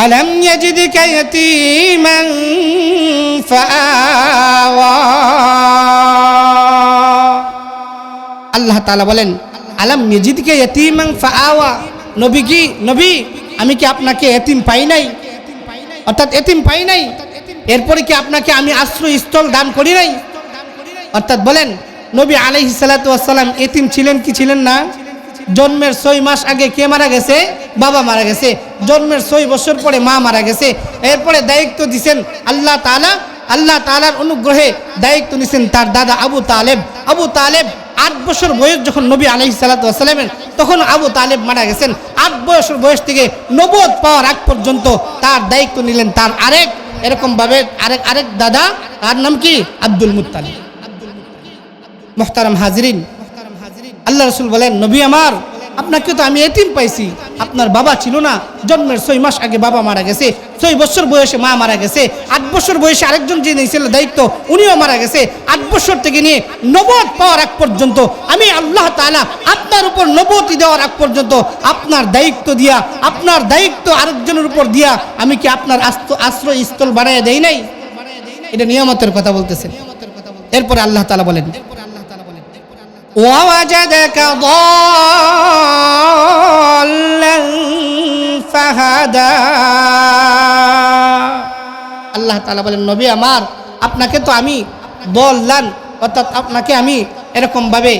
আলাম ইয়াজিদকা ইয়াতীমান ফাআওয়া। আল্লাহ তাআলা বলেন আলাম ইয়াজিদকা ইয়াতীমান ফাআওয়া, নবী কি নবী আমি কি আপনাকে এতিম পাই নাই, অর্থাৎ এতিম পাই নাই, এরপরে কি আপনাকে আমি আশ্রয়স্থল দান করি নাই? অর্থাৎ বলেন নবী আলাইহিস সালাতু ওয়াস সালাম এতিম ছিলেন কি ছিলেন না? জন্মের 6 মাস আগে কে মারা গেছে? বাবা মারা গেছে। জন্মের 6 বছর পরে মা মারা গেছে। এরপরে দায়িত্ব দিয়েছেন আল্লাহ তাআলার অনুগ্রহে দায়িত্ব নিছেন তার দাদা আবু তালেব। আবু তালেব 8 বছর বয়স যখন নবী আলাইহিস সালাতু ওয়াস সালামের, তখন আবু তালেব মারা গেছেন। 8 বছর বয়স থেকে নবুয়ত পাওয়ার আগ পর্যন্ত তার দায়িত্ব নিলেন তার এরকম ভাবে আরেক দাদা, তার নাম কি? Abdul Muttalib. মুহতারাম হাজিরিন, আল্লাহ রাসূল বলেন নবী আমার আপনাকে তো আমি এতিম পাইছি, আপনার বাবা ছিল না, জন্মের 6 মাস আগে বাবা মারা গেছে, 6 বছর বয়সে মা মারা গেছে, 8 বছর বয়সে আরেকজন যে নিয়েছিল দায়িত্ব উনিও মারা গেছে। 8 বছর থেকে নিয়ে নবুয়ত পাওয়ার আগ পর্যন্ত আমি আল্লাহ তাআলা আপনার উপর নবুয়তি দেওয়ার আগ পর্যন্ত আপনার দায়িত্ব আরেকজনের উপর দিয়া আমি কি আপনার আশ্রয়স্থল বানায় দেই নাই? এটা নিয়ামতের কথা বলতেছেন। এরপরে আল্লাহ তাআলা বলেন ওয়াজাদাকা দাল্লান ফাহাদা। আল্লাহ তাআলা বলেন নবী আমার আপনাকে তো আমি দল্লান, অর্থাৎ আপনাকে আমি এরকম ভাবে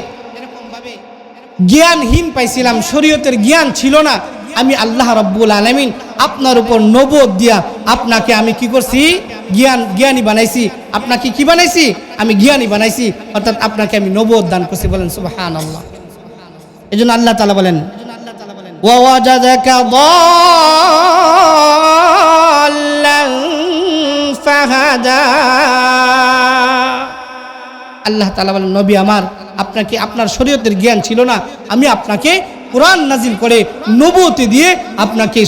জ্ঞানহীন পাইছিলাম, শরীয়তের জ্ঞান ছিল না। আমি আল্লাহ রাব্বুল আলামিন আপনার উপর নবুয়ত দিয়া আপনাকে আমি কি করছি? জ্ঞানী বানাইছি। আপনাকে কি বানাইছি? আমি জ্ঞানী বানাইছি, অর্থাৎ আপনাকে আমি নবুয়ত দান করছি। বলেন সুবহানাল্লাহ। এজন্য আল্লাহ তাআলা বলেন ওয়াজাদাকা দাল্লান ফাহাদা। আল্লাহ তাআলা বলেন নবী আমার আপনাকে আপনার শরীয়তের জ্ঞান ছিল না, আমি আপনাকে কোরআন নাজিল করে নবুয়তি দিয়ে আপনাকে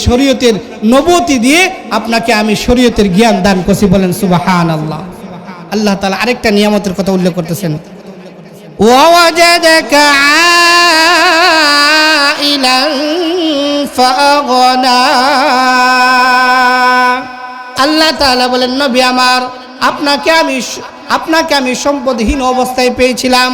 আমি শরীয়তের জ্ঞান দান করছি। বলেন সুবহানাল্লাহ। আল্লাহ তাআলা আরেকটা নিয়ামতের কথা উল্লেখ করতেছেন ওয়াজাদাকা আইলান ফাগনা। আল্লাহ তাআলা বলেন নবী আমার আপনাকে আমি সম্পদহীন অবস্থায় পেয়েছিলাম,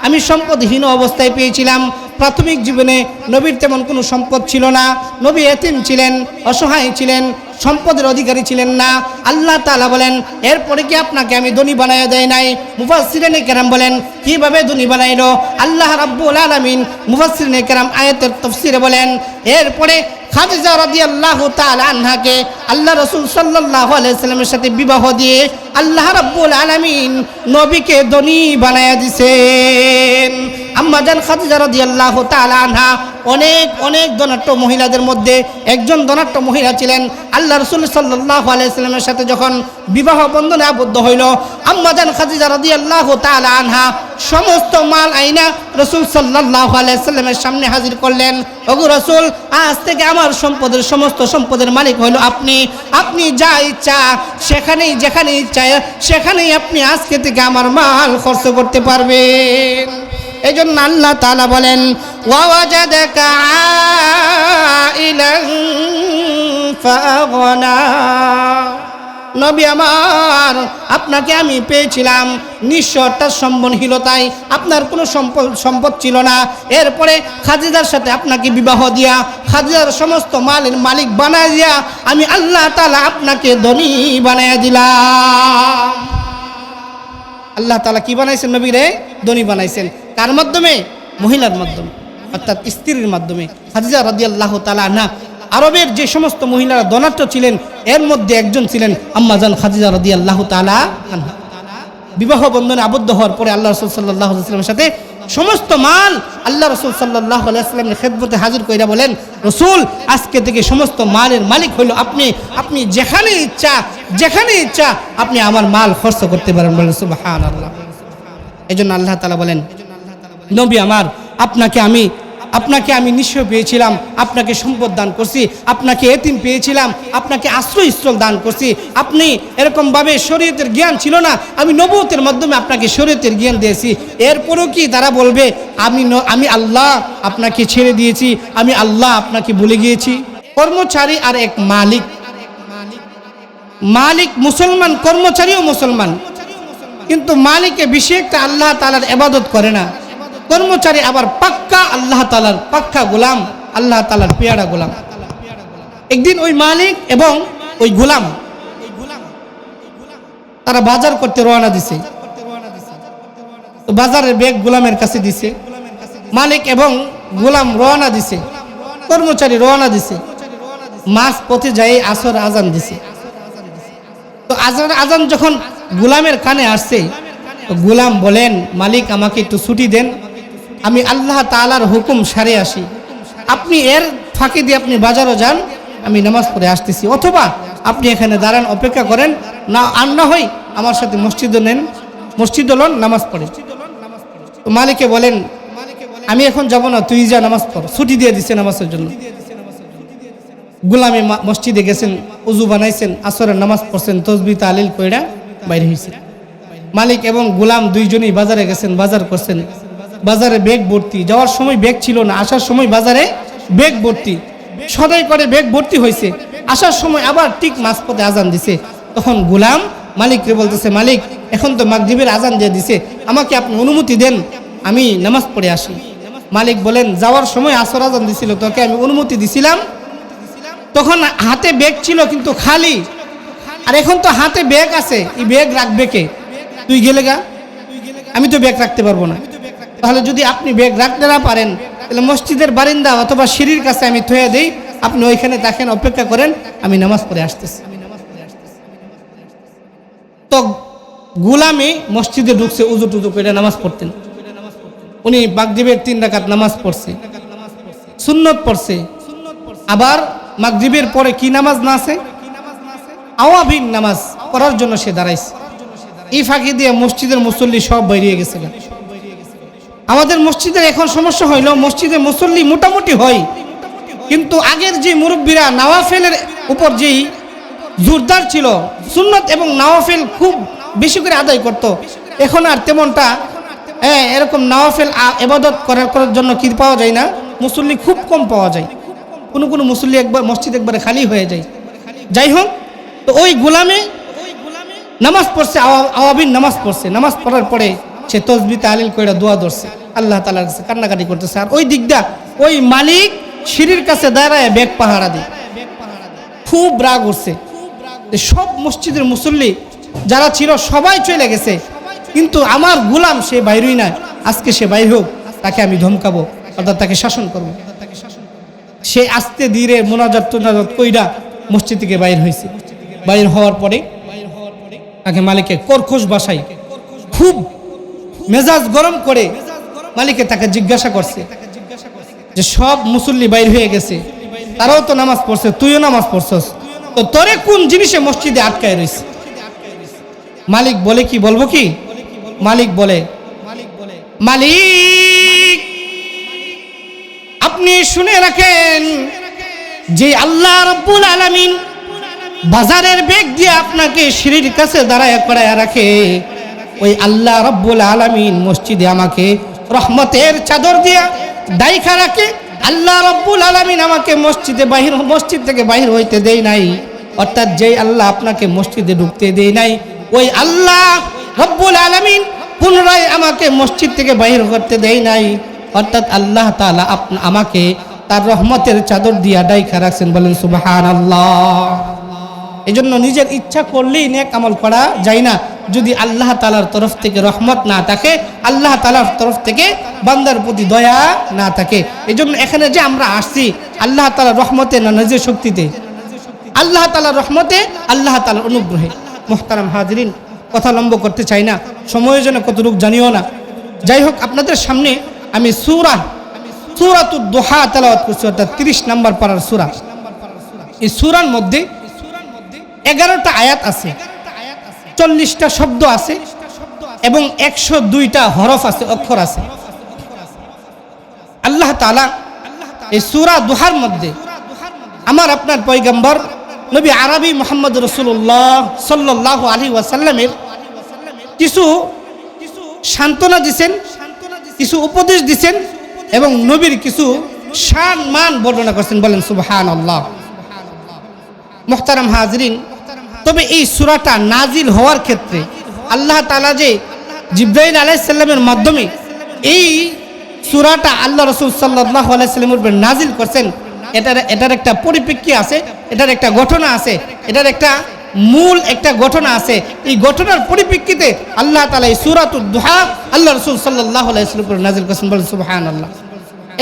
আমি সম্পদহীন অবস্থায় পেয়েছিলাম। প্রাথমিক জীবনে নবীর তেমন কোনো সম্পদ ছিল না, নবী এতিম ছিলেন, অসহায় ছিলেন, সম্পদের অধিকারী ছিলেন না। আল্লাহ তাআলা বলেন এরপরে কি আপনাকে আমি ধনী বানায়া দেয় নাই? মুফাসসিরিনে কেরাম বলেন কিভাবে ধনী বানাইলো? আল্লাহ রাব্বুল আলামিন মুফাসসিরিনে কেরাম আয়াতের তাফসীরে বলেন এরপরে খাদিজা রাদিয়াল্লাহু তাআলা আনহাকে আল্লাহ রাসূল সাল্লাল্লাহু আলাইহি সাল্লামের সাথে বিবাহ দিয়ে আল্লাহ রাব্বুল আলামিন নবীকে ধনী বানায়া দিয়েছেন। আম্মা জান খাদিজা রাদিয়াল্লাহু তাআলা আনহা অনেক ধনাঢ্য মহিলাদের মধ্যে একজন ধনাঢ্য মহিলা ছিলেন। আল্লাহ রাসূল সাল্লাল্লাহু আলাইহি সাল্লামের সাথে যখন বিবাহ বন্ধনে আবদ্ধ হইল, আম্মা জান খাদিজা রাদিয়াল্লাহু তাআলা আনহা সমস্ত মাল আইনা রাসূল সাল্লাল্লাহু আলাইহি সাল্লামের সামনে হাজির করলেন। ওগো রাসূল, আজ থেকে আমার সমস্ত সম্পদের মালিক হইল আপনি যা ইচ্ছা সেখানেই যেখানে ইচ্ছা সেখানেই আপনি আজকে থেকে আমার মাল খরচ করতে পারবেন। এই জন্য আল্লাহ তাআলা বলেন ওয়াজাদাকা আইলান ফাগনা। নবী আমার আপনাকে আমি পেয়েছিলাম নিঃস্ব, অর্থাৎ সম্পদহীনতায়, আপনার কোনো সম্পদ ছিল না। এরপরে খাদিজার সাথে আপনাকে বিবাহ দিয়া খাদিজার সমস্ত মালের মালিক বানায় দিয়া আমি আল্লাহ তাআলা আপনাকে ধনী বানায় দিলাম। আল্লাহ তাআলা কি বানাইছেন? নবীরে ধনী বানাইছেন। কার মাধ্যমে? মহিলার মাধ্যমে, অর্থাৎ স্ত্রীর মাধ্যমে। খাদিজা রাদিয়াল্লাহু তাআলা আনহা আরবের যে সমস্ত মহিলারা ধনাঢ্য ছিলেন এর মধ্যে একজন ছিলেন আম্মা জান খাদিজা রাদিয়াল্লাহু তাআলা আনহা। বিবাহ বন্ধনে আবদ্ধ হওয়ার পরে আল্লাহ রাসূল সাল্লাল্লাহু আলাইহি ওয়াসাল্লামের সাথে সমস্ত মাল আল্লাহ রাসূল সাল্লাল্লাহু আলাইহি ওয়াসাল্লামের খেদমতে হাজির কইরা বলেন রাসূল আজকে থেকে সমস্ত মালের মালিক হলো আপনি যেখানে ইচ্ছা আপনি আমার মাল খরচ করতে পারেন। বলেন সুবহানাল্লাহ। এজন্য আল্লাহ তাআলা বলেন নবী আমার আপনাকে আমি নিঃস্ব পেয়েছিলাম, আপনাকে সম্পদ দান করছি, আপনাকে এতিম পেয়েছিলাম, আপনাকে আশ্রয়স্থল দান করছি। আপনি এরকমভাবে শরীয়তের জ্ঞান ছিল না, আমি নবুয়তের মাধ্যমে আপনাকে শরীয়তের জ্ঞান দিয়েছি। এরপরও কি তারা বলবে আমি আল্লাহ আপনাকে ছেড়ে দিয়েছি, আমি আল্লাহ আপনাকে ভুলে গিয়েছি? কর্মচারী আর এক মালিক। মালিক মুসলমান, কর্মচারীও মুসলমান, কিন্তু মালিকে বেশি একটা আল্লাহ তাআলার ইবাদত করে না। কর্মচারী আবার পাক্কা আল্লাহ তাআলার পাক্কা গোলাম, আল্লাহ তাআলার পেয়ারা গোলাম। একদিন ওই মালিক এবং ওই গোলাম তারা বাজার করতে রওনা দিছে। তো বাজারের ব্যাগ গোলামের কাছে দিছে। মালিক এবং গোলাম রওনা দিছে, কর্মচারী রওনা দিছে। মাঝ পথে যাই আসর আজান দিছে। তো আজান যখন গোলামের কানে আসছে, তো গোলাম বলেন, মালিক আমাকে একটু ছুটি দেন, আমি আল্লাহ তাআলার হুকুম সারে আসি। আপনি এর ফাঁকি দিয়ে আপনি বাজারও যান, আমি নামাজ পড়ে আসতেছি, অথবা আপনি এখানে দাঁড়ান, অপেক্ষা করেন, না আর না হয় আমার সাথে মসজিদে নেন, মসজিদে লন, নামাজ পড়ে। তো মালিকে বলেন, আমি এখন যাব না, তুই যা নামাজ পড়। ছুটি দিয়ে দিছে নামাজের জন্য। গোলামে মসজিদে গেছেন, উজু বানাইছেন, আসরের নামাজ পড়ছেন, তসবিহ তাহলিল কইরা বাইরে হয়েছেন। মালিক এবং গোলাম দুইজনই বাজারে গেছেন, বাজার করছেন। বাজারে ব্যাগ ভর্তি, যাওয়ার সময় ব্যাগ ছিল না, আসার সময় বাজারে ব্যাগ ভর্তি, সদাই করে ব্যাগ ভর্তি হয়েছে। আসার সময় আবার ঠিক মাঝপথে আজান দিছে। তখন গোলাম মালিককে বলতেছে, মালিক এখন তো মাগরিবের আজান দিয়ে দিছে, আমাকে আপনি অনুমতি দেন, আমি নামাজ পড়ে আসি। মালিক বলেন, যাওয়ার সময় আসর আজান দিছিল, তোকে আমি অনুমতি দিছিলাম, তখন হাতে ব্যাগ ছিল কিন্তু খালি, আর এখন তো হাতে ব্যাগ আছে, এই ব্যাগ রাখবে কে? তুই গেলে গা, আমি তো ব্যাগ রাখতে পারবো না। তাহলে যদি আপনি ব্যাগ রাখতে না পারেন, তাহলে মসজিদের বারিন্দা অথবা সিঁড়ির কাছে আমি থুয়ে দেই, আপনি ওইখানে দেখেন, অপেক্ষা করেন, আমি নামাজ পড়ে আসতেছি। তো গোলামি মসজিদে ঢুকছে, উজু টুজু করে নামাজ পড়তেন। উনি মাগরিবের 3 রাকাত নামাজ পড়ছে, সুন্নত পড়ছে। আবার মাগরিবের পরে কি নামাজ না আছে, আওয়াবিন নামাজ পড়ার জন্য সে দাঁড়াইছে। এই ফাঁকি দিয়ে মসজিদের মুসল্লি সব বেরিয়ে গেছে। আমাদের মসজিদের এখন সমস্যা হইল, মসজিদে মুসল্লি মোটামুটি হয়, কিন্তু আগের যে মুরব্বীরা নওয়াফেলের উপর যেই জোরদার ছিল, সুন্নত এবং নওয়াফেল খুব বেশি করে আদায় করত, এখন আর তেমনটা এরকম নওয়াফেল ইবাদত করার জন্য কি পাওয়া যায় না, মুসল্লি খুব কম পাওয়া যায়। কোনো মুসল্লি একবার মসজিদ একবারে খালি হয়ে যায়। যাই হোক, তো ওই গোলামে নামাজ পড়ছে, আওয়াবিন নামাজ পড়ছে। নামাজ পড়ার পরে সে তসবিহ তাহলিল কইরা দোয়া ধরছে, আল্লাহ তাআলার কাছে কান্নাকাটি করতেছে। আর ওই দিকটা ওই মালিক সিঁড়ির কাছে দাঁড়ায় ব্যাগ পাহারা দিয়ে খুব রাগ উঠছে। সব মসজিদের মুসল্লি যারা ছিল সবাই চলে গেছে, কিন্তু আমার গোলাম সে বাইরই না, আজকে সে বাইর হোক, তাকে আমি ধমকাবো, অর্থাৎ তাকে শাসন করব। সে আস্তে ধীরে মোনাজাত টোনাজাত কইরা মসজিদ থেকে বাইর হয়েছে। বাইর হওয়ার পরে তাকে মালিকে কর্কশ ভাষায় খুব মেজাজ গরম করে মালিকে তাকে জিজ্ঞাসা করছে যে সব মুসল্লি বাইর হয়ে গেছে, তারাও তো নামাজ পড়ছে, তুইও নামাজ পড়ছস, তো তোরে কোন জিনিসে মসজিদে আটকায় রয়েছে? মালিক বলে কি, বলবো কি? মালিক বলে, মালিক আপনি শুনে রাখেন, যে আল্লাহ রাব্বুল আলামিন বাজারের ব্যাগ দিয়ে আপনাকে সিঁড়ির কাছে দাঁড়ায় করায় রাখে, ওই আল্লাহ রাব্বুল আলামিন মসজিদে আমাকে রহমতের চাদর দিয়া ডাইখা রাখে। আল্লাহ রাব্বুল আলামিন আমাকে মসজিদ থেকে বাহির হইতে দেই নাই, অর্থাৎ যেই আল্লাহ আপনাকে মসজিদে ঢুকতে দেই নাই, ওই আল্লাহ রাব্বুল আলামিন পুনরায় আমাকে মসজিদ থেকে বাহির করতে দেই নাই, অর্থাৎ আল্লাহ তাআলা আমাকে তার রহমতের চাদর দিয়া ডাইখা রাখছেন। বলেন সুবহানাল্লাহ। এই জন্য নিজের ইচ্ছা করলেই নেক আমল করা যায় না, যদি আল্লাহ তাআলার তরফ থেকে রহমত না থাকে, আল্লাহ তাআলার তরফ থেকে বান্দার প্রতি দয়া না থাকে। এই জন্য এখানে যে আমরা আসছি, আল্লাহ তাআলার রহমতে না নিজের শক্তিতে, আল্লাহ তাআলার রহমতে, আল্লাহ তাআলার অনুগ্রহে। মুহতারাম হাজিরিন, কথা লম্ব করতে চাই না, সময়ের জন্য কতটুকু জানিও না। যাই হোক, আপনাদের সামনে আমি সূরাতুদ দুহা তেলাওয়াত করছি, অর্থাৎ 30 নম্বর পারার সূরা। এই সূরার মধ্যে 11টা আয়াত আছে, 40টা শব্দ আছে এবং 102টা হরফ আছে, অক্ষর আছে। আল্লাহ তাআলা এই সূরা দুহার মধ্যে আমার আপনার পয়গম্বর নবী আরবি মুহাম্মদ রাসূলুল্লাহ সাল্লাল্লাহু আলাইহি ওয়াসাল্লামের কিছু সান্ত্বনা দিয়েছেন, কিছু উপদেশ দিয়েছেন এবং নবীর কিছু শান মান বর্ণনা করছেন। বলেন সুবহানাল্লাহ। মুহতারাম হাজরিন, তবে এই সূরাটা নাজিল হওয়ার ক্ষেত্রে আল্লাহ তাআলা যে জিবরাইল আলাইহিস সালামের মাধ্যমে এই সূরাটা আল্লাহ রাসূল সাল্লাল্লাহু আলাইহি সাল্লামের উপর নাজিল করছেন, এটার একটা পরিপ্রেক্ষি আছে, এটার একটা ঘটনা আছে, এটার একটা মূল একটা ঘটনা আছে। এই ঘটনার পরিপ্রেক্ষিতে আল্লাহ তাআলা এই সূরাতুদ দুহা আল্লাহ রাসূল সাল্লাল্লাহু আলাইহি ওয়াসাল্লামের উপর নাজিল করেছেন। বলেন সুবহানাল্লাহ।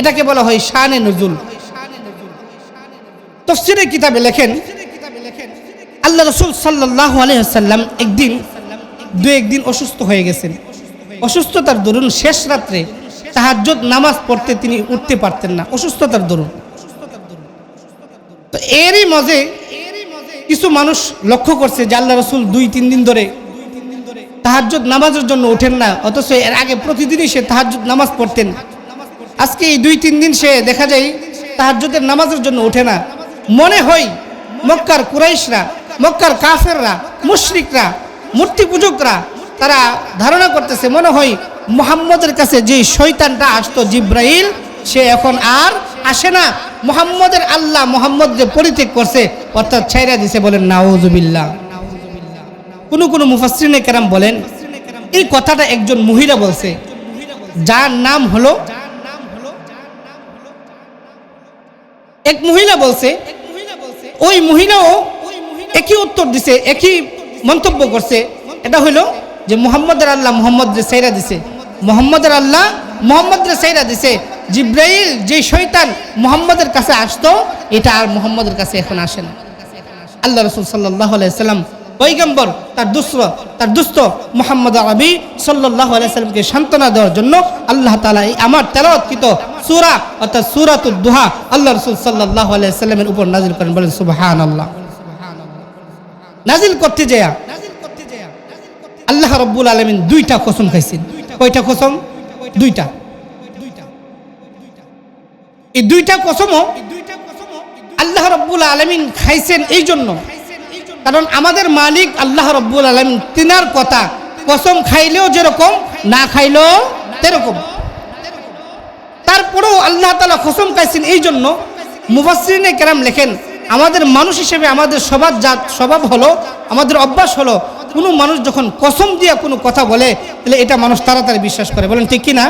এটাকে বলা হয় শানে নুজুল। তাফসীরের কিতাবে লেখেন, আল্লাহ রাসূল সাল্লাল্লাহু আলাইহি ওয়াসাল্লাম একদিন অসুস্থ হয়ে গেছেন। অসুস্থতার দরুন শেষ রাত্রে তাহাজ্জুদ নামাজ পড়তে তিনি উঠতে পারতেন না, অসুস্থতার দরুন। তো এরই মাঝে কিছু মানুষ লক্ষ্য করছে যে আল্লাহ রাসূল 2-3 দিন ধরে তাহাজ্জুদ নামাজের জন্য ওঠেন না, অথচ এর আগে প্রতিদিনই সে তাহাজ্জুদ নামাজ পড়তেন। আজকে এই 2-3 দিন সে দেখা যায় তাহাজ্জুদের নামাজের জন্য ওঠে না। মনে হয় মক্কার কুরাইশরা, মক্কার কাফেররা, মুশরিকরা, মূর্তি পূজকরা তারা ধারণা করতেছে মনে হয় মুহাম্মদের কাছে যে শয়তানটা আসতো জিবরাইল, সে এখন আর আসে না। মুহাম্মদের আল্লাহ মুহাম্মদকে পরিত্যাগ করছে, অর্থাৎ ছাইরা দিছে। বলেন নাউজুবিল্লাহ। কোন মুফাসসিরিনে কেরাম বলেন এই কথাটা একজন মহিলা বলছে, যার নাম হলো এক মহিলা বলছে। ওই মহিলাও একই উত্তর দিছে, একই মন্তব্য করছে। এটা হইল যে মুহাম্মদের আল্লাহ মুহাম্মদকে ছাইরা দিছে, মুহাম্মদের আল্লাহ মুহাম্মদকে ছাইরা দিছে। জিবরাইল যে শয়তান মুহাম্মদের কাছে আসতো, এটা আর মুহাম্মদের কাছে এখন আসে না। আল্লাহ রাসূল সাল্লাল্লাহু আলাইহি সাল্লাম পয়গম্বর, তার দুস্থ মুহাম্মদ আরবি সাল্লাল্লাহু আলাইহি সাল্লামকে সান্ত্বনা দেওয়ার জন্য আল্লাহ তাআলা এই আমার তেলাওয়াতকৃত সূরা অর্থাৎ সূরাতুদ দুহা আল্লাহ রাসূল সাল্লাল্লাহু আলাইহি সাল্লামের উপর নাজিল করেন। বলেন সুবহানাল্লাহ। নাজিল করতে যায় আল্লাহ রাব্বুল আলামিন 2টা কসম খাইছেন। কয়টা কসম? 2টা। এই 2টা কসমও আল্লাহ রাব্বুল আলামিন খাইছেন এই জন্য, কারণ আমাদের মালিক আল্লাহ রাব্বুল আলামিন তিনার কথা কসম খাইলেও যেরকম, না খাইলেও তেরকম। তারপরেও আল্লাহ তাআলা কসম খাইছেন এই জন্য। মুফাসসিরিনে কেরাম লেখেন, আমাদের মানুষ হিসেবে আমাদের স্বভাব হলো, আমাদের অভ্যাস হলো, কোনো মানুষ যখন কসম দিয়ে কোনো কথা বলে তাহলে এটা মানুষ তাড়াতাড়ি বিশ্বাস করে। বলেন ঠিক কি না?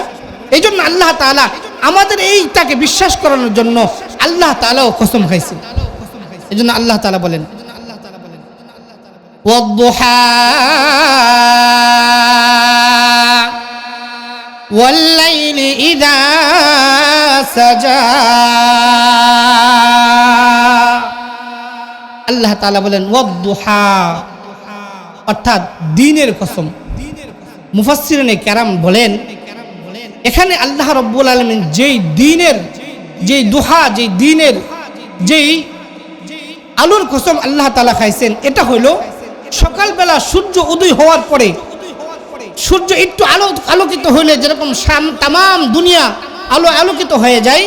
এই জন্য আল্লাহ তাআলা আমাদের এইটাকে বিশ্বাস করানোর জন্য আল্লাহ তাআলাও কসম খাইছেন। এই জন্য আল্লাহ তাআলা বলেন ওয়াদ-দুহা ওয়াল-লাইলি ইযা সাজা। আল্লাহ তাআলা বলেন ওয়াদ-দুহা, অর্থাৎ দিনের কসম। মুফাসসিরিনে কেরাম বলেন এখানে আল্লাহ রাব্বুল আলামিন যেই দিনের, যেই দুহা, যেই দিনের, যেই আলোর কসম আল্লাহ তাআলা খাইছেন, এটা হলো সকালবেলা সূর্য উদয় হওয়ার পরে, সূর্য একটু আলোকিত হইলে যেরকম তামাম দুনিয়া আলোকিত হয়ে যায়।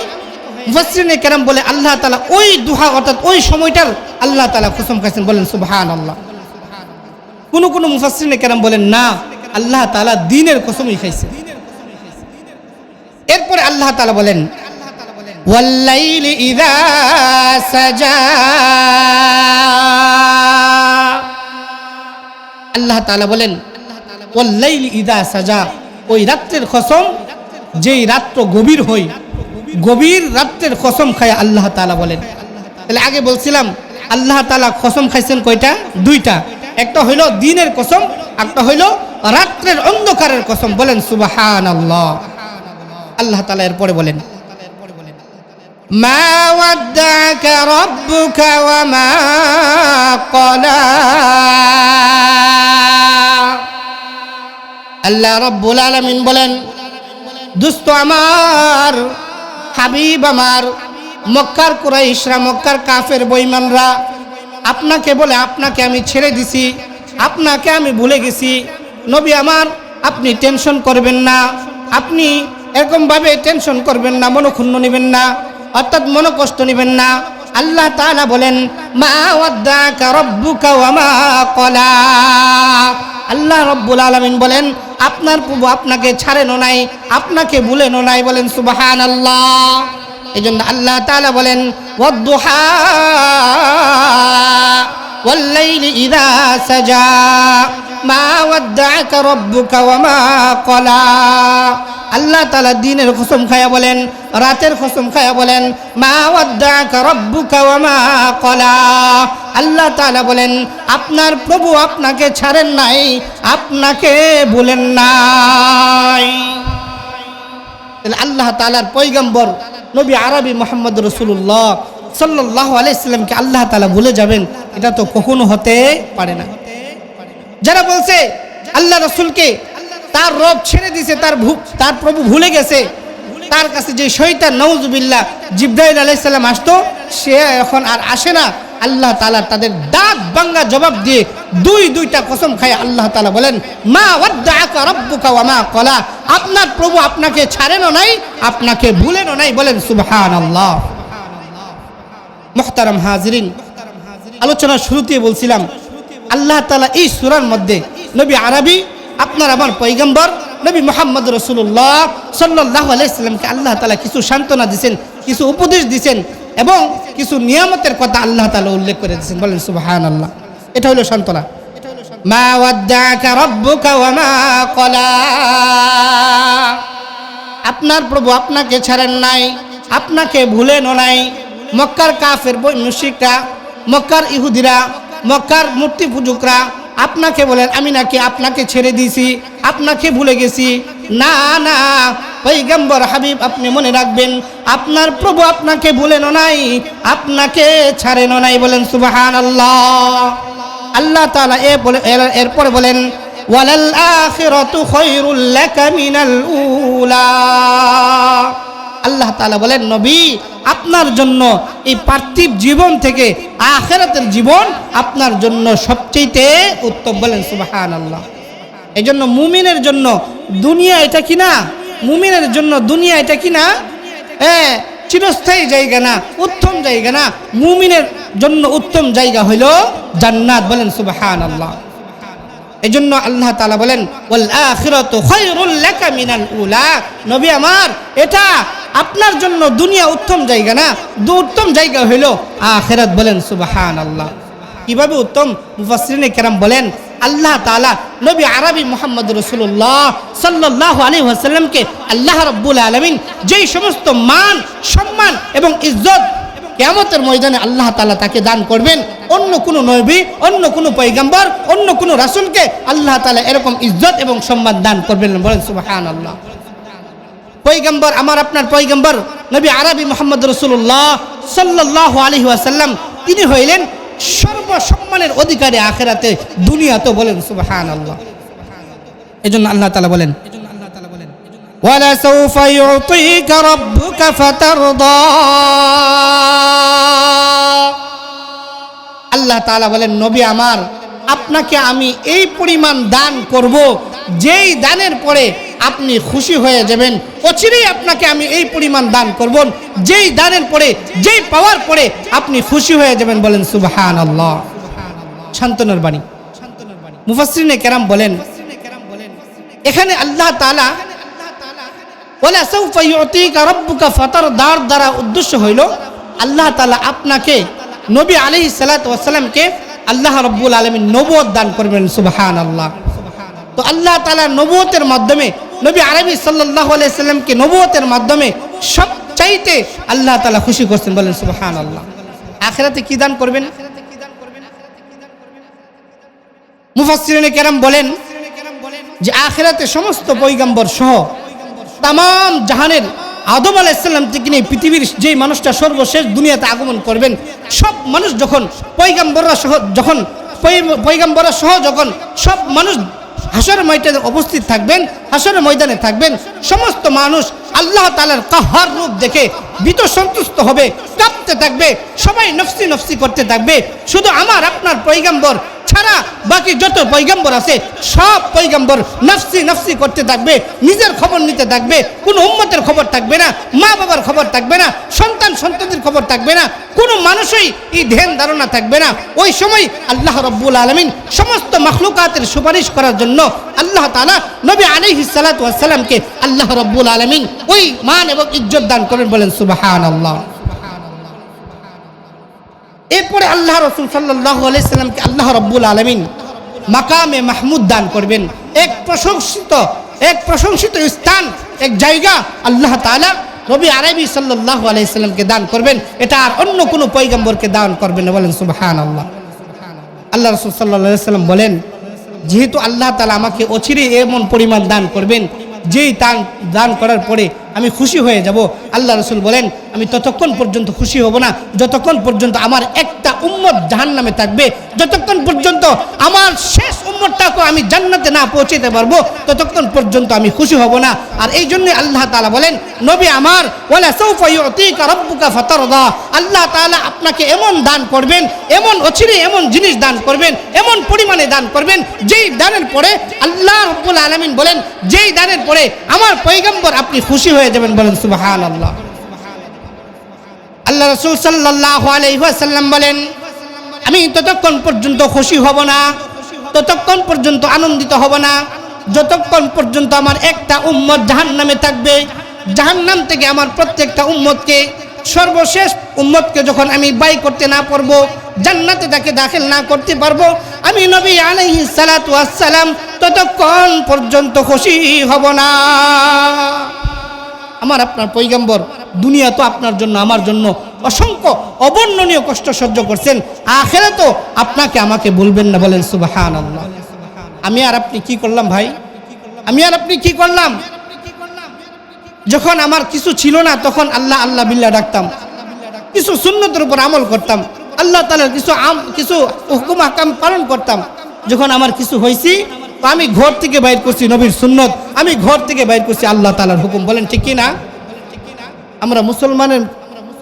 মুফাসসিরিনে কেরাম বলে আল্লাহ তাআলা ওই দুহা অর্থাৎ ওই সময়টার আল্লাহ তাআলা কসম খাইছেন। বলেন সুবহানাল্লাহ। কোন মুফাসসিরিনে কেরাম বলেন না, আল্লাহ তাআলা দিনের কসমই খাইছেন। এরপরে আল্লাহ তাআলা বলেন ওয়াল-লাইলি ইযা সাজা। আল্লাহ তাআলা বলেন ওয়াল-লাইলি ইযা সাজা, ওই রাত্রের কসম যেই রাত্র গভীর হয়, গভীর রাত্রের কসম খায় আল্লাহ তাআলা বলেন। তাহলে আগে বলছিলাম আল্লাহ তাআলা কসম খাইছেন কয়টা? 2টা। একটা হইল দিনের কসম, একটা হইল রাত্রের অন্ধকারের কসম। বলেন সুবহানাল্লাহ। আল্লাহ তাআলা এরপরে বলেন মা ওয়াদ্দাকা রাব্বুকা ওয়া মা ক্বালা। আল্লাহ রাব্বুল আলামিন বলেন দোস্ত আমার, হাবিব আমার, মক্কার কুরাইশরা, মক্কার কাফের বেঈমানরা আপনাকে বলে আপনাকে আমি ছেড়ে দিছি, আপনাকে আমি ভুলে গেছি। নবী আমার, আপনি টেনশন করবেন না, আপনি এরকমভাবে টেনশন করবেন না, মনোক্ষুণ্ণ নেবেন না, অর্থাৎ মনোকষ্ট নেবেন না। আল্লাহ তাআলা বলেন মা ওয়াদ্দাকা রাব্বুকা ওয়া মা ক্বালা। আল্লাহ রাব্বুল আলামিন বলেন আপনার প্রভু আপনাকে ছাড়েনও নাই, আপনাকে ভুলেনও নাই। বলেন সুবহানাল্লাহ। এই জন্য আল্লাহ তাআলা বলেন ওয়াদ-দুহা ওয়াল্লাইলি ইযা সাজা মা ওয়াদ্দাআকা রাব্বুকা ওয়া মা ক্বালা। আল্লাহ তাআলা দিনের কসম খায়া বলেন, রাতের কসম খায়া বলেন, মা ওয়াদ্দাআকা রাব্বুকা ওয়া মা ক্বালা। আল্লাহ তাআলা বলেন আপনার প্রভু আপনাকে ছাড়েন নাই, আপনাকে ভুলেন নাই। আল্লাহ তাআলার পয়গম্বর নবী আরবি মুহাম্মদ রাসূলুল্লাহ সাল্লাল্লাহু আলাইহি সাল্লামকে আল্লাহ তাআলা ভুলে যাবেন, এটা তো কখনো হতে পারে না। যারা বলছে আল্লাহ রাসূলকে তার রব ছেড়ে দিয়েছে, তার প্রভু ভুলে গেছে, তার কাছে যে শয়তান নাউজুবিল্লাহ জিবরাইল আলাইহিস সালাম আসতো, সে এখন আর আসে না। আল্লাহ তাআলা তাদের দাঁত ভাঙা জবাব দিয়ে দুইটা কসম খায় আল্লাহ তাআলা বলেন মা ওয়াদ্দাআকা রাব্বুকা ওয়া মা ক্বালা। আপনার প্রভু আপনাকে ছাড়েনও নাই, আপনাকে ভুলেনও নাই। বলেন সুবহানাল্লাহ। মুহতারাম হাজিরিন, আলোচনার শুরুতেই বলছিলাম আল্লাহ তাআলা এই সূরার মধ্যে নবী আরবি আপনার আমার পয়গম্বর নবী মুহাম্মদ রাসূলুল্লাহ সাল্লাল্লাহু আলাইহি সাল্লামকে আল্লাহ তাআলা কিছু সান্ত্বনা দিয়েছেন, কিছু উপদেশ দিয়েছেন এবং কিছু নিয়ামতের কথা আল্লাহ তাআলা উল্লেখ করে দিয়েছেন। বলেন সুবহানাল্লাহ। এটা হলো সান্ত্বনা। মা ওয়াদ্দাআকা রাব্বুকা ওয়া মা ক্বালা। আপনার প্রভু আপনাকে ছাড়েন নাই, আপনাকে ভুলেনও নাই। মক্কার কাফের মুশরিকরা, মক্কার ইহুদিরা, মক্কার মূর্তি পূজকরা আপনাকে বলেন আমি নাকি আপনাকে ছেড়ে দিয়েছি, আপনাকে ভুলে গেছি। না না পয়গম্বর হাবিব, আপনি মনে রাখবেন আপনার প্রভু আপনাকে ভুলেনও নাই, আপনাকে ছাড়েনও নাই। বলেন সুবহানাল্লাহ। আল্লাহ তাআলা এরপরে বলেন ওয়ালাল আখিরাতু খায়রুল লাকা মিনাল উলা। আল্লাহ তাআলা বলেন নবী আপনার জন্য এই পার্থিব জীবন থেকে আখিরাতের জীবন আপনার জন্য সবচেয়ে উত্তম। বলেন সুবহানাল্লাহ। এই জন্য মুমিনের জন্য দুনিয়া এটা কি না, মুমিনের জন্য দুনিয়া এটা কি না চিরস্থায়ী জায়গা না, উত্তম জায়গা না। মুমিনের জন্য উত্তম জায়গা হইল জান্নাত। বলেন সুবহানাল্লাহ। এই জন্য আল্লাহ তাআলা বলেন ওয়াল আখিরাতু খায়রুল লাকা মিনাল উলা। নবী আমার এটা আপনার জন্য দুনিয়া উত্তম জায়গা না, উত্তম জায়গা হইল আখিরাত। বলেন সুবহানাল্লাহ। কিভাবে উত্তম? মুফাসসিরিনে কেরাম বলেন আল্লাহ তাআলা নবী আরবি মুহাম্মদ রাসূলুল্লাহ সাল্লাল্লাহু আলাইহি ওয়াসাল্লামকে আল্লাহ রাব্বুল আলামিন যেই সমস্ত মান, সম্মান এবং ইজ্জত কিয়ামতের ময়দানে আল্লাহ তাআলা তাকে দান করবেন, অন্য কোনো নবী, অন্য কোনো পয়গম্বর, অন্য কোনো রাসূলকে আল্লাহ তাআলা এরকম ইজ্জত এবং সম্মান দান করবেন। বলেন সুবহানাল্লাহ। পয়গম্বর আমার আপনার পয়গম্বর নবী আরবি মুহাম্মদ রাসূলুল্লাহ সাল্লাল্লাহু আলাইহি ওয়াসাল্লাম তিনি হইলেন সর্বসম্মানের অধিকারী আখিরাতে, দুনিয়াতে। বলেন সুবহানাল্লাহ। এজন্য আল্লাহ তাআলা বলেন ওয়ালা সাউফা ইউতিকা রাব্বুকা ফাতারদা। আল্লাহ তাআলা বলেন নবী আমার আপনাকে আমি এই পরিমাণ দান করব, যেই দানের পরে আপনি খুশি হয়ে যাবেন। অচিরেই আপনাকে আমি এই পরিমাণ দান করব, যেই দানের পরে, যেই পাওয়ার পরে আপনি খুশি হয়ে যাবেন। বলেন সুবহানাল্লাহ। সান্ত্বনার বাণী। মুফাসসিরিনে কেরাম বলেন এখানে আল্লাহ তাআলা ওয়ালা সাউফা ইউতিকা রাব্বুকা ফাতারদার দ্বারা উদ্দেশ্য হইল আল্লাহ তাআলা আপনাকে নবী আলাইহিস সালাতু ওয়াস সালামকে আল্লাহ রাব্বুল আলামিন নবুয়ত দান করবেন। সুবহানাল্লাহ। তো আল্লাহ তাআলা নবুয়তের মাধ্যমে নবী আরবি সাল্লাল্লাহু আলাইহি সাল্লামকে নবুয়তের মাধ্যমে সবচাইতে আল্লাহ তাআলা খুশি করছেন। বলেন সুবহানাল্লাহ। আখিরাতে কি দান করবেন? মুফাসসিরিনে কেরাম বলেন যে আখিরাতে সমস্ত পয়গম্বর সহ তামাম জাহানের আদম আলাইহিস সালাম থেকে নিয়ে পৃথিবীর যেই মানুষটা সর্বশেষ দুনিয়াতে আগমন করবেন, সব মানুষ যখন পয়গম্বররা সহ যখন সব মানুষ হাসরের ময়দানে উপস্থিত থাকবেন, হাসরের ময়দানে থাকবেন, সমস্ত মানুষ আল্লাহ তাআলার কাহ্হার রূপ দেখে ভীত সন্তুষ্ট হবে, কাঁপতে থাকবে, সবাই নফসি নফসি করতে থাকবে। শুধু আমার আপনার পয়গম্বর ছাড়া বাকি যত পয়গম্বর আছে সব পয়গম্বর নফসি নফসি করতে থাকবে, নিজের খবর নিতে থাকবে, কোনো উম্মতের খবর থাকবে না, মা বাবার খবর থাকবে না, সন্তান সন্ততির খবর থাকবে না, কোনো মানুষই এই ধ্যান ধারণা থাকবে না। ওই সময় আল্লাহ রাব্বুল আলামিন সমস্ত মাখলুকাতের সুপারিশ করার জন্য আল্লাহ তাআলা নবী আলাইহিস সালাতু ওয়াস সালামকে আল্লাহ রাব্বুল আলামিন ওই মান এবং ইজ্জত দান করেন। বলেন সুবহানাল্লাহ। এরপরে আল্লাহ রাসূল সাল্লাল্লাহু আলাইহি সাল্লামকে আল্লাহ রাব্বুল আলামিন মাকামে মাহমুদ দান করবেন, এক প্রশংসিত স্থান, এক জায়গা আল্লাহ তাআলা নবী আরবি সাল্লাল্লাহু আলাইহি সাল্লামকে দান করবেন। এটা আর অন্য কোনো পয়গম্বরকে দান করবেন না। বলেন সুবহানাল্লাহ। আল্লাহ রাসূল সাল্লাল্লাহু আলাইহি সাল্লাম বলেন, যেহেতু আল্লাহ তাআলা আমাকে অচিরে এমন পরিমাণ দান করবেন, যেই দান করার পরে আমি খুশি হয়ে যাব, আল্লাহ রাসূল বলেন আমি ততক্ষণ পর্যন্ত খুশি হব না যতক্ষণ পর্যন্ত আমার একটা উম্মত জাহান্নামে থাকবে, যতক্ষণ পর্যন্ত আমার শেষ উম্মতটাকে আমি জান্নাতে না পৌঁছাতে পারবো ততক্ষণ পর্যন্ত আমি খুশি হব না। আর এই জন্য আল্লাহ তাআলা বলেন, নবী আমার ওয়ালা সাউফা ইউতিকা রাব্বুকা ফাতারদা, আল্লাহ তাআলা আপনাকে এমন দান করবেন, এমন অচিরে এমন জিনিস দান করবেন, এমন পরিমাণে দান করবেন, যেই দানের পরে আল্লাহ রাব্বুল আলামিন বলেন, যেই দানের পরে আমার পয়গম্বর আপনি খুশি হয়ে যাবেন। বলেন সুবহানাল্লাহ। আল্লাহ রাসূল সাল্লাল্লাহু আলাইহি ওয়াসাল্লাম বলেন, আমি ততক্ষণ পর্যন্ত খুশি হব না, ততক্ষণ পর্যন্ত আনন্দিত হব না যতক্ষণ পর্যন্ত আমার একটা উম্মত জাহান্নামে থাকবে। জাহান্নাম থেকে আমার প্রত্যেকটা উম্মতকে, সর্বশেষ উম্মতকে যখন আমি বাই করতে না পারবো, জান্নাতে তাকে দাখিল না করতে পারবো, আমি নবী আলাইহিস সালাতু ওয়াস সালাম ততক্ষণ পর্যন্ত খুশি হব না। আমার আপনার পয়গম্বর দুনিয়া তো আপনার জন্য আমার জন্য অসংখ্য অবর্ণনীয় কষ্ট সহ্য করছেন, আখিরাতেও আপনাকে আমাকে বলবেন না। বলেন সুবহানাল্লাহ। আমি আর আপনি কি করলাম ভাই? আমি আর আপনি কি করলাম? যখন আমার কিছু ছিল না তখন আল্লাহ আল্লাহ বিল্লাহ ডাকতাম, কিছু সুন্নতের উপর আমল করতাম, আল্লাহ তাআলার কিছু হুকুম আহকাম পালন করতাম। যখন আমার কিছু হয়েছি তো আমি ঘর থেকে বাইর করছি নবীর সুন্নত, আমি ঘর থেকে বাইর করছি আল্লাহ তাআলার হুকুম। বলেন ঠিক কি না? আমরা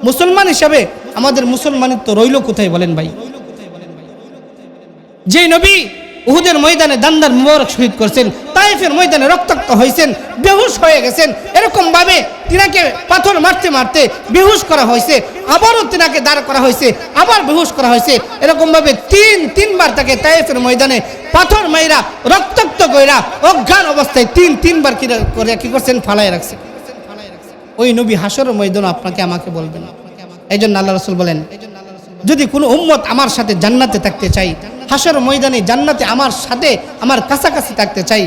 মুসলমান হিসাবে আমাদের মুসলমানিত্ব রইল কোথায় বলেন ভাই? যে নবী উহুদের ময়দানে দান্দার মুবারক শহীদ করছেন, তায়েফের ময়দানে রক্তাক্ত হয়েছেন, বেহুশ হয়ে গেছেন, এরকম ভাবে তিনাকে পাথর মারতে মারতে বেহুশ করা হয়েছে, আবারও তিনাকে দাঁড় করা হয়েছে, আবার বেহুশ করা হয়েছে, এরকম ভাবে তিনবার তাকে তায়েফের ময়দানে পাথর মাইরা রক্তাক্ত কইরা অজ্ঞান অবস্থায় তিনবার কি করছেন? ফালায় রাখছে। ওই নবী হাসরের ময়দানে আপনাকে আমাকে বলবেন। এই জন্য আল্লাহ রাসূল বলেন, যদি কোনো উম্মত আমার সাথে জান্নাতে থাকতে চাই, হাসরের ময়দানে জান্নাতে আমার সাথে আমার কাছাকাছি থাকতে চাই,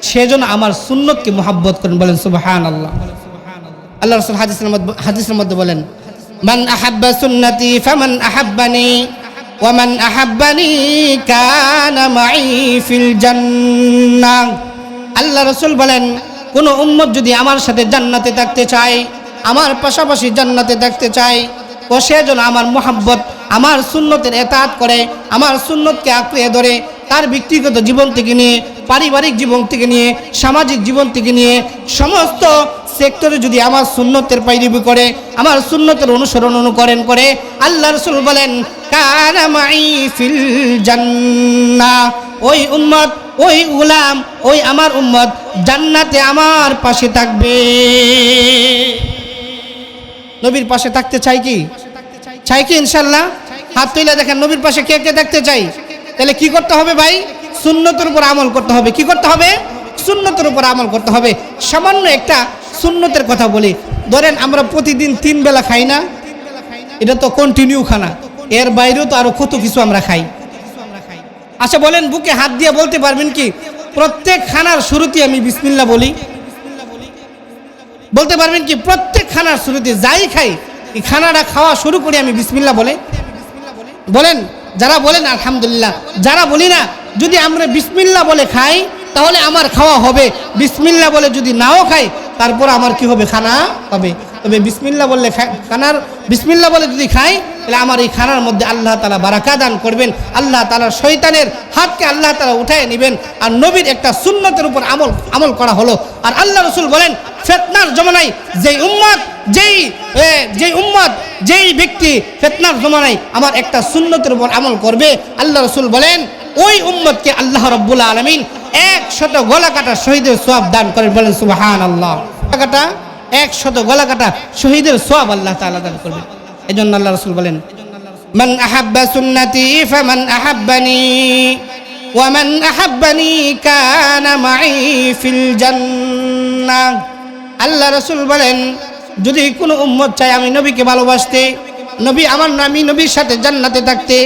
সেজন্য আমার সুন্নতকে মুহাব্বত করেন। বলেন সুবহানাল্লাহ। আল্লাহ রাসূল হাদিসের মধ্যে বলেন, মান আহাব্বা সুন্নতি ফামান আহাব্বানি ওয়া মান আহাব্বানি কানা মাই ফিল জান্নাহ। আল্লাহ রাসূল বলেন, কোন উম্মত যদি আমার সাথে জান্নাতে থাকতে চায়, আমার পাশাপাশি জান্নাতে থাকতে চায়, ও সেজন্য আমার মুহাব্বত, আমার সুন্নতের এতাআত করে, আমার সুন্নতকে আঁকড়ে ধরে, তার ব্যক্তিগত জীবন থেকে নিয়ে, পারিবারিক জীবন থেকে নিয়ে, সামাজিক জীবন থেকে নিয়ে সমস্ত সেক্টরে যদি আমার সুন্নতের পায়রাবি করে, আমার সুন্নতের অনুকরণ করে, আল্লাহ রাসূল বলেন কানা মাই ফিল জান্নাহ, ওই উম্মত, ওই গোলাম, ওই আমার উম্মত জান্নাতে আমার পাশে থাকবে। নবীর পাশে থাকতে চাই কি? চাই কি ইনশাআল্লাহ? হাত তুলে দেখেন নবীর পাশে কে কে থাকতে চাই। তাহলে কি করতে হবে ভাই? সুন্নতের উপর আমল করতে হবে। কি করতে হবে? সুন্নতের উপর আমল করতে হবে। সামান্য একটা সুন্নতের কথা বলি, ধরেন আমরা প্রতিদিন 3 বেলা খাই না, এটা তো কন্টিনিউ খানা, এর বাইরেও তো আরো কত কিছু আমরা খাই। আচ্ছা বলেন, বুকে হাত দিয়ে বলতে পারবেন কি প্রত্যেক খানার শুরুতে আমি বিসমিল্লাহ বলি? বলতে পারবেন কি প্রত্যেক খানার শুরুতে যাই খাই, এই খানাটা খাওয়া শুরু করি আমি বিসমিল্লাহ বলে? বলেন। যারা বলেন আলহামদুলিল্লাহ, যারা বলি না, যদি আমরা বিসমিল্লাহ বলে খাই তাহলে আমার খাওয়া হবে, বিসমিল্লাহ বলে যদি নাও খাই তারপর আমার কি হবে? খানা হবে। তবে বিসমিল্লাহ বললে খানার, বিসমিল্লাহ বলে যদি খাই তাহলে আমার এই খানার মধ্যে আল্লাহ তাআলা বারাকা দান করবেন, আল্লাহ তাআলা শয়তানের হাতকে আল্লাহ তাআলা উঠায় নেবেন। আর নবীর একটা সুন্নতের উপর আমল করা হলো। আর আল্লাহ রাসূল বলেন, ফিতনার জমানায় যেই ব্যক্তি ফিতনার জমানায় আমার একটা সুন্নতের উপর আমল করবে, আল্লাহ রাসূল বলেন ওই উম্মতকে আল্লাহ রাব্বুল আলামিন 100 গলা কাটা শহীদের সওয়াব দান করেন। বলেন সুবহানাল্লাহ। 100 গলা কাটা শহীদের সওয়াব আল্লাহ তাআলা দান করবেন। এজন্য আল্লাহ রাসূল বলেন, মান আহাব্বা সুন্নতি ফামান আহাব্বানি ওয়া মান আহাব্বানি কানা মাই ফিল জান্নাহ। আল্লাহ রাসূল বলেন, যদি কোনো উম্মত চায় আমি নবীকে ভালোবাসতে, নবী আমার আমি নবীর সাথে জান্নাতে থাকতে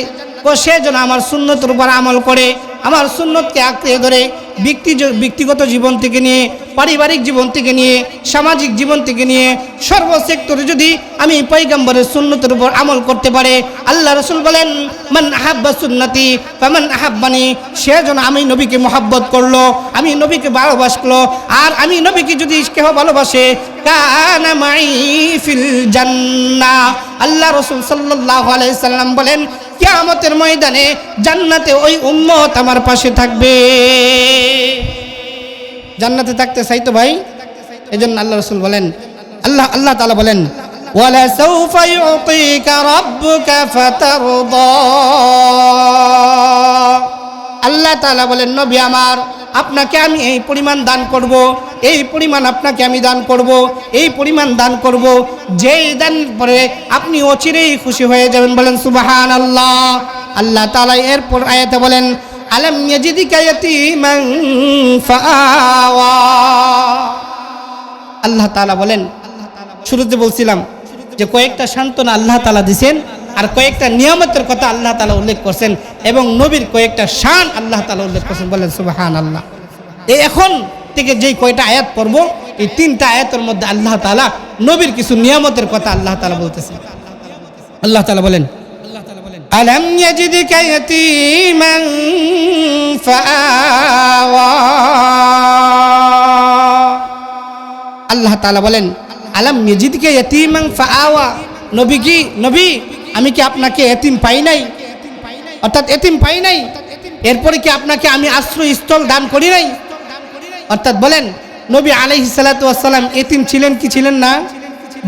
সে যেন আমার সুন্নতের উপর আমল করে, আমার সুন্নতকে আঁকড়ে ধরে ব্যক্তিগত জীবন থেকে নিয়ে, পারিবারিক জীবন থেকে নিয়ে, সামাজিক জীবন থেকে নিয়ে সর্বসেক্টরে যদি আমি পয়গম্বরের সুন্নতের উপর আমল করতে পারে, আল্লাহ রাসূল বলেন মান আহাব্বা সুন্নতি ফামান আহাব্বানি, সে যেন আমি নবীকে মহব্বত করলো, আমি নবীকে ভালোবাসলো, আর আমি নবীকে যদি কেহ ভালোবাসে কানা মাই ফিল জান্নাহ। আল্লাহ রাসূল সাল্লাল্লাহু আলাইহি সাল্লাম বলেন কিয়ামতের ময়দানে জান্নাতে ওই উম্মত আমার পাশে থাকবে। জান্নাতে থাকতে চাই তো ভাই, এজন্য আল্লাহ রাসূল বলেন, আল্লাহ তাআলা বলেন ওয়ালা সাউফা ইউতিকা রাব্বুকা ফাতারদা। আল্লাহ তাআলা বলেন নবী আমার, আপনাকে আমি এই পরিমাণ দান করব, এই পরিমাণ আপনাকে আমি দান করব, এই পরিমাণ দান করব, যেই দান পরে আপনি অচিরেই খুশি হয়ে যাবেন। বলেন সুবহানাল্লাহ। আল্লাহ তাআলা এরপর আয়াতে বলেন আলাম ইয়াজিদিকা ইয়াতীমান ফাআওয়া। আল্লাহ তাআলা বলেন, শুরুতে বলছিলাম যে কয়েকটা সান্ত্বনা আল্লাহ তাআলা দিয়েছেন, আর কয়েকটা নিয়ামতের কথা আল্লাহ তাআলা উল্লেখ করছেন, এবং নবীর কয়েকটা শান আল্লাহ তাআলা উল্লেখ করছেন। বলেন সুবহানাল্লাহ। এই এখন থেকে যেই কয়টা আয়াত পড়ব, এই তিনটা আয়াতের মধ্যে আল্লাহ তাআলা নবীর কিছু নিয়ামতের কথা আল্লাহ তাআলা বলতেছেন। আল্লাহ তাআলা বলেন আলাম ইয়াজিদিকা ইয়াতীমান ফাআওয়া। আল্লাহ তাআলা বলেন আলাম ইয়াজিদিকা ইয়াতীমান ফাআওয়া, নবী আমি কি আপনাকে এতিম পাই নাই, অর্থাৎ এতিম পাই নাই, এরপরে কি আপনাকে আমি আশ্রয়স্থল দান করি নাই? অর্থাৎ বলেন নবী আলাইহিস সালাতু ওয়াস সালাম এতিম ছিলেন কি ছিলেন না?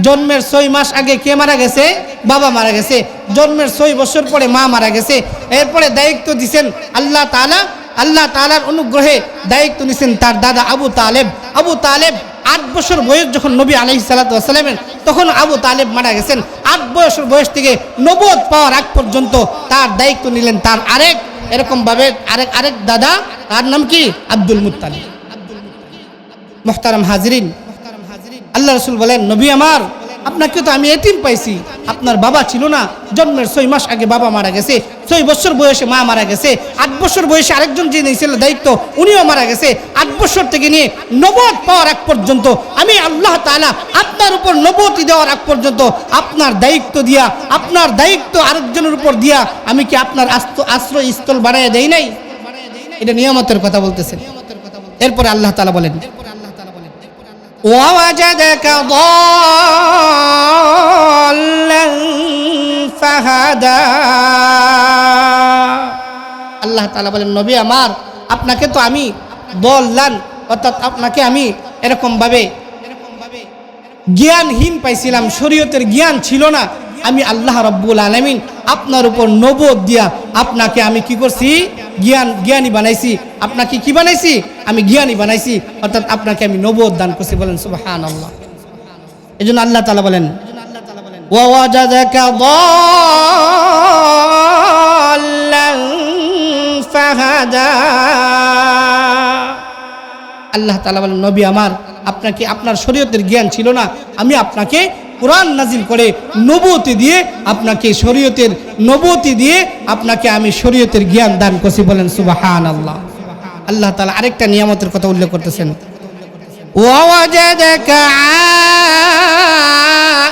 জন্মের 6 মাস আগে কে মারা গেছে? বাবা মারা গেছে। জন্মের 6 বছর পরে মা মারা গেছে। এরপরে দায়িত্ব দিয়েছেন আল্লাহ তাআলার অনুগ্রহে দায়িত্ব নিয়েছেন তার দাদা আবু তালেব। 8 বছর বয়স যখন নবী আলাইহিস সালাতু ওয়াস সালামের, তখন আবু তালেব মারা গেছেন। 8 বছর বয়স থেকে নবুয়ত পাওয়ার আগ পর্যন্ত তার দায়িত্ব নিলেন তার এরকম ভাবে আরেক দাদা, তার নাম কি? Abdul Muttalib. মুহতারাম হাজিরিন, আল্লাহ রাসূল বলেন নবী আমার, আপনাকে তো আমি এতিম পাইছি, আপনার বাবা ছিল না, জন্মের 6 মাস আগে বাবা মারা গেছে, 6 বছর বয়সে মা মারা গেছে, 8 বছর বয়সে আরেকজন যে নিয়েছিল দায়িত্ব উনিও মারা গেছে। 8 বছর থেকে নিয়ে নবুয়ত পাওয়ার আগ পর্যন্ত আমি আল্লাহ তাআলা আপনার উপর নবুয়তি দেওয়ার আগ পর্যন্ত আপনার দায়িত্ব আরেকজনের উপর দিয়া আমি কি আপনার আশ্রয়স্থল বানায় দেই নাই? এটা নিয়ামতের কথা বলতেছেন। এরপরে আল্লাহ তাআলা বলেন ووجدك ضالا فهدى। আল্লাহ তাআলা বলেন নবী আমার, আপনাকে তো আমি দল্লান, অর্থাৎ আপনাকে আমি এরকম ভাবে জ্ঞানহীন পাইছিলাম, শরীয়তের জ্ঞান ছিল না। আমি আল্লাহ রাব্বুল আলামিন আপনার উপর নবুয়ত দিয়া আপনাকে আমি কি করছি? জ্ঞানী বানাইছি। আপনাকে কি বানাইছি? আমি জ্ঞানী বানাইছি, অর্থাৎ আপনাকে আমি নবুয়ত দান করছি। বলেন সুবহানাল্লাহ। এজন্য আল্লাহ তাআলা বলেন ওয়াজাদাকা দাল্লান ফাহাদা। আল্লাহ তাআলা বলেন নবী আমার, আপনাকে আপনার শরীয়তের জ্ঞান ছিল না, আমি আপনাকে কোরআন নাজিল করে নবুয়তি দিয়ে আপনাকে আমি শরীয়তের জ্ঞান দান করছি। বলেন সুবহানাল্লাহ। আল্লাহ তাআলা আরেকটা নিয়ামতের কথা উল্লেখ করতেছেন ওয়াজাদাকা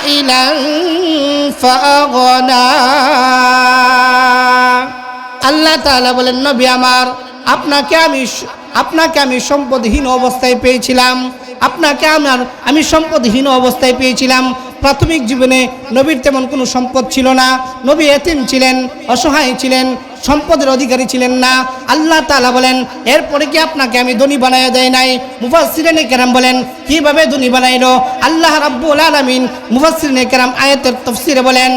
আইলান ফাগনা। আল্লাহ তাআলা বলেন নবী আমার, আপনাকে আমি সম্পদহীন অবস্থায় পেয়েছিলাম, আমি সম্পদহীন অবস্থায় পেয়েছিলাম। প্রাথমিক জীবনে নবীর তেমন কোনো সম্পদ ছিল না, নবী এতিম ছিলেন, অসহায় ছিলেন, সম্পদের অধিকারী ছিলেন না। আল্লাহ তাআলা বলেন এরপরে কি আপনাকে আমি ধনী বানায়া দেয় নাই? মুফাসসিরিনে কেরাম বলেন কিভাবে ধনী বানাইলো? আল্লাহ রাব্বুল আলামিন মুফাসসিরিনে কেরাম আয়াতের তাফসীরে বলেন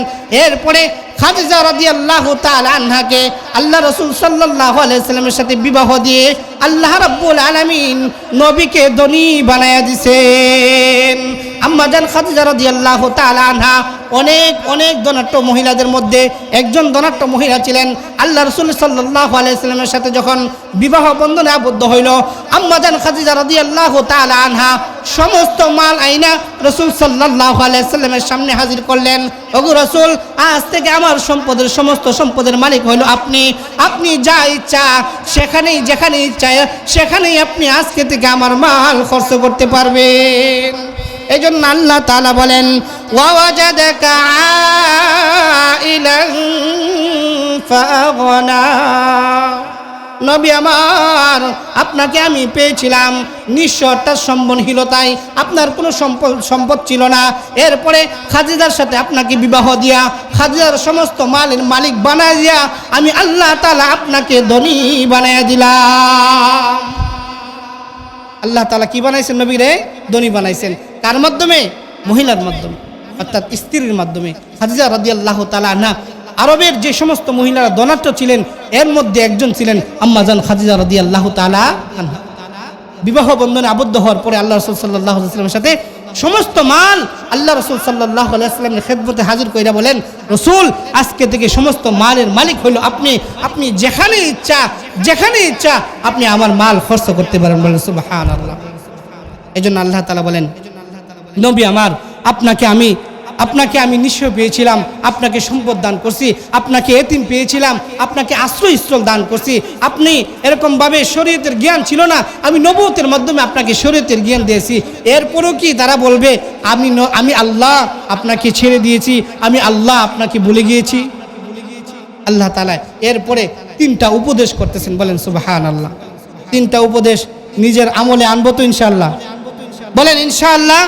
এরপরে খাদিজা রাদিয়াল্লাহু তাআলা আনহাকে আল্লাহ রাসূল সাল্লাল্লাহু আলাইহি সাল্লামের সাথে বিবাহ দিয়ে আল্লাহ রাব্বুল আলামিন নবীকে ধনী বানায়া দিয়েছেন। আম্মা জান খাদিজা রাদিয়াল্লাহু তাআলা আনহা অনেক অনেক ধনাঢ্য মহিলাদের মধ্যে একজন ধনাঢ্য মহিলা ছিলেন। আল্লাহ রাসূল সাল্লাল্লাহু আলাইহি সাল্লামের সাথে যখন বিবাহ বন্ধনে আবদ্ধ হইল, আম্মা জান খাদিজা রাদিয়াল্লাহু তাআলা আনহা সমস্ত মাল আইনা রাসূল সাল্লাল্লাহু আলাইহি সাল্লামের সামনে হাজির করলেন। ওগো রাসূল, আজ থেকে আমার সম্পদের সমস্ত সম্পদের মালিক হইল আপনি। আপনি যা ইচ্ছা সেখানেই, যেখানে ইচ্ছা সেখানেই আপনি আজকে থেকে আমার মাল খরচ করতে পারবেন। এই জন্য আল্লাহ তাআলা বলেন, ওয়াওয়াজাদাকা আইলান ফাগনা। নবী আমার, আপনাকে আমি পেয়েছিলাম নিঃস্বতার সম্বলহীনতায়, আপনার কোনো সম্পদ ছিল না। এরপরে খাদিজার সাথে আপনাকে বিবাহ দিয়া, খাদিজার সমস্ত মালের মালিক বানায় দিয়া আমি আল্লাহ তাআলা আপনাকে ধনী বানায় দিলাম। আল্লাহ তাআলা কি বানাইছেন? নবীরে ধনী বানাইছেন। কার মাধ্যমে? মহিলার মাধ্যমে, অর্থাৎ স্ত্রীর মাধ্যমে। খাদিজা রাদিয়াল্লাহু তাআলা আনহা আরবের যে সমস্ত মহিলারা ধনাঢ্য ছিলেন এর মধ্যে একজন ছিলেন আম্মা জান খাদিজা রাদিয়াল্লাহু তাআলা আনহা। বিবাহ বন্ধনে আবদ্ধ হওয়ার পরে আল্লাহ রাসূল সাল্লাল্লাহু আলাইহি ওয়াসাল্লামের সাথে সমস্ত মাল আল্লাহ রাসূল সাল্লাল্লাহু আলাইহি ওয়াসাল্লামের খেদমতে হাজির কইরা বলেন, রাসূল আজকে থেকে সমস্ত মালের মালিক হলো আপনি। আপনি যেখানে ইচ্ছা আপনি আমার মাল খরচ করতে পারেন। বলেন সুবহানাল্লাহ। এজন্য আল্লাহ তাআলা বলেন, নবী আমার, আপনাকে আমি নিঃস্ব পেয়েছিলাম, আপনাকে সম্পদ দান করছি, আপনাকে এতিম পেয়েছিলাম, আপনাকে আশ্রয়স্থল দান করছি। আপনি এরকমভাবে শরীয়তের জ্ঞান ছিল না, আমি নবুয়তের মাধ্যমে আপনাকে শরীয়তের জ্ঞান দিয়েছি। এরপরও কি তারা বলবে আমি আল্লাহ আপনাকে ছেড়ে দিয়েছি, আমি আল্লাহ আপনাকে ভুলে গিয়েছি? আল্লাহ তাআলা এরপরে 3টা উপদেশ করতেছেন। বলেন সুবহানাল্লাহ। 3টা উপদেশ নিজের আমলে আনবো তো ইনশাআল্লাহ? বলেন ইনশাআল্লাহ।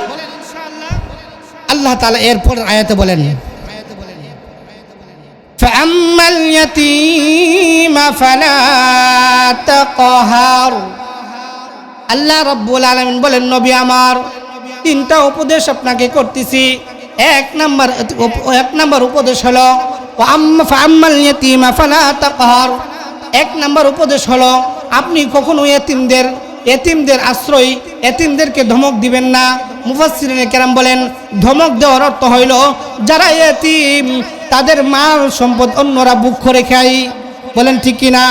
আল্লাহ তাআলা এরপর আয়াতে বলেন, ফাআম্মাল ইয়াতীমা ফালা তাকহার। আল্লাহ রাব্বুল আলামিন বলেন, নবী আমার, 3টা উপদেশ আপনাকে করতেছি। এক নাম্বার উপদেশ হলো ফাআম্মাল ইয়াতীমা ফালা তাকহার। 1 নাম্বার উপদেশ হলো আপনি কখনো এতিমদের আশ্রয়, এতিমদেরকে ধমক দিবেন না। মুফাসসিরিনে কেরাম বলেন, ধমক দেওয়ার অর্থ হইল যারা এতিম তাদের মাল সম্পদ অন্যরা বুক করে খায়। বলেন ঠিক কিনা?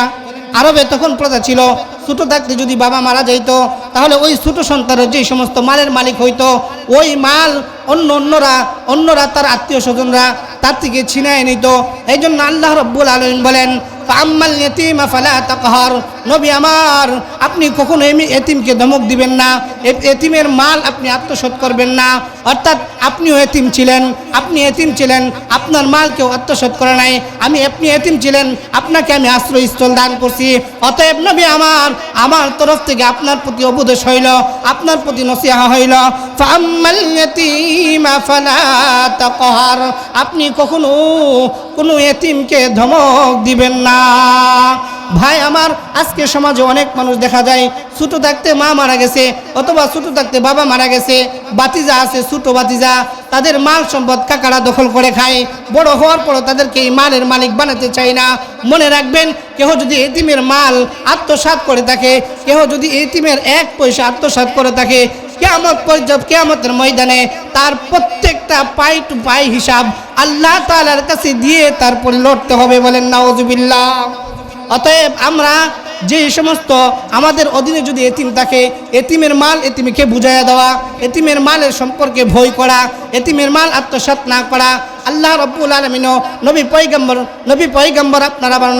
আরবে তখন প্রথা ছিল, ছোট থাকতে যদি বাবা মারা যাইতো তাহলে ওই ছোট সন্তানের যে সমস্ত মালের মালিক হইতো ওই মাল অন্যরা তার আত্মীয় স্বজনরা তার থেকে ছিনায় নিত। এই জন্য আল্লাহ রাব্বুল আলামিন বলেন, ফাআম্মাল ইয়াতীমা ফালা তাকহার। নবী আমার, আপনি কখনো এতিমকে ধমক দিবেন না, এতিমের মাল আপনি আত্মসাৎ করবেন না। অর্থাৎ আপনিও এতিম ছিলেন, আপনার মাল কেউ আত্মসাৎ করে নাই। আপনি এতিম ছিলেন, আপনাকে আমি আশ্রয়স্থল দান করছি। অতএব নবী আমার তরফ থেকে আপনার প্রতি উপদেশ হইল, আপনার প্রতি নসিহা হইল, ফাআম্মাল ইয়াতীমা ফালা তাকহার। আপনি কখনো কোনো এতিমকে ধমক দিবেন না। ভাই আমার, আজকে সমাজে অনেক মানুষ দেখা যায় ছোট থাকতে মা মারা গেছে অথবা ছোট থাকতে বাবা মারা গেছে, বাতিজা আছে, ছোট বাতিজা, তাদের মাল সম্পদ কাকারা দখল করে খায়। বড় হওয়ার পরও তাদেরকে এই মালের মালিক বানাতে চায় না। মনে রাখবেন, কেহ যদি এতিমের মাল আত্মসাৎ করে থাকে, কেহ যদি এতিমের 1 পয়সা আত্মসাৎ করে থাকে, কিয়ামতের ময়দানে তার প্রত্যেকটা পাই টু পাই হিসাব আল্লাহ তাআলার কাছে দিয়ে তারপরে লড়তে হবে। বলেন নাউজুবিল্লাহ। অতএব আমরা যে সমস্ত আমাদের অধীনে যদি এতিম থাকে, এতিমের মাল এতিমকে বুঝাইয়া দেওয়া, এতিমের মালের সম্পর্কে ভয় করা, এতিমের মাল আত্মসাৎ না করা। আল্লাহ রাব্বুল আলামিন নবী পয়গম্বর আপনার আবার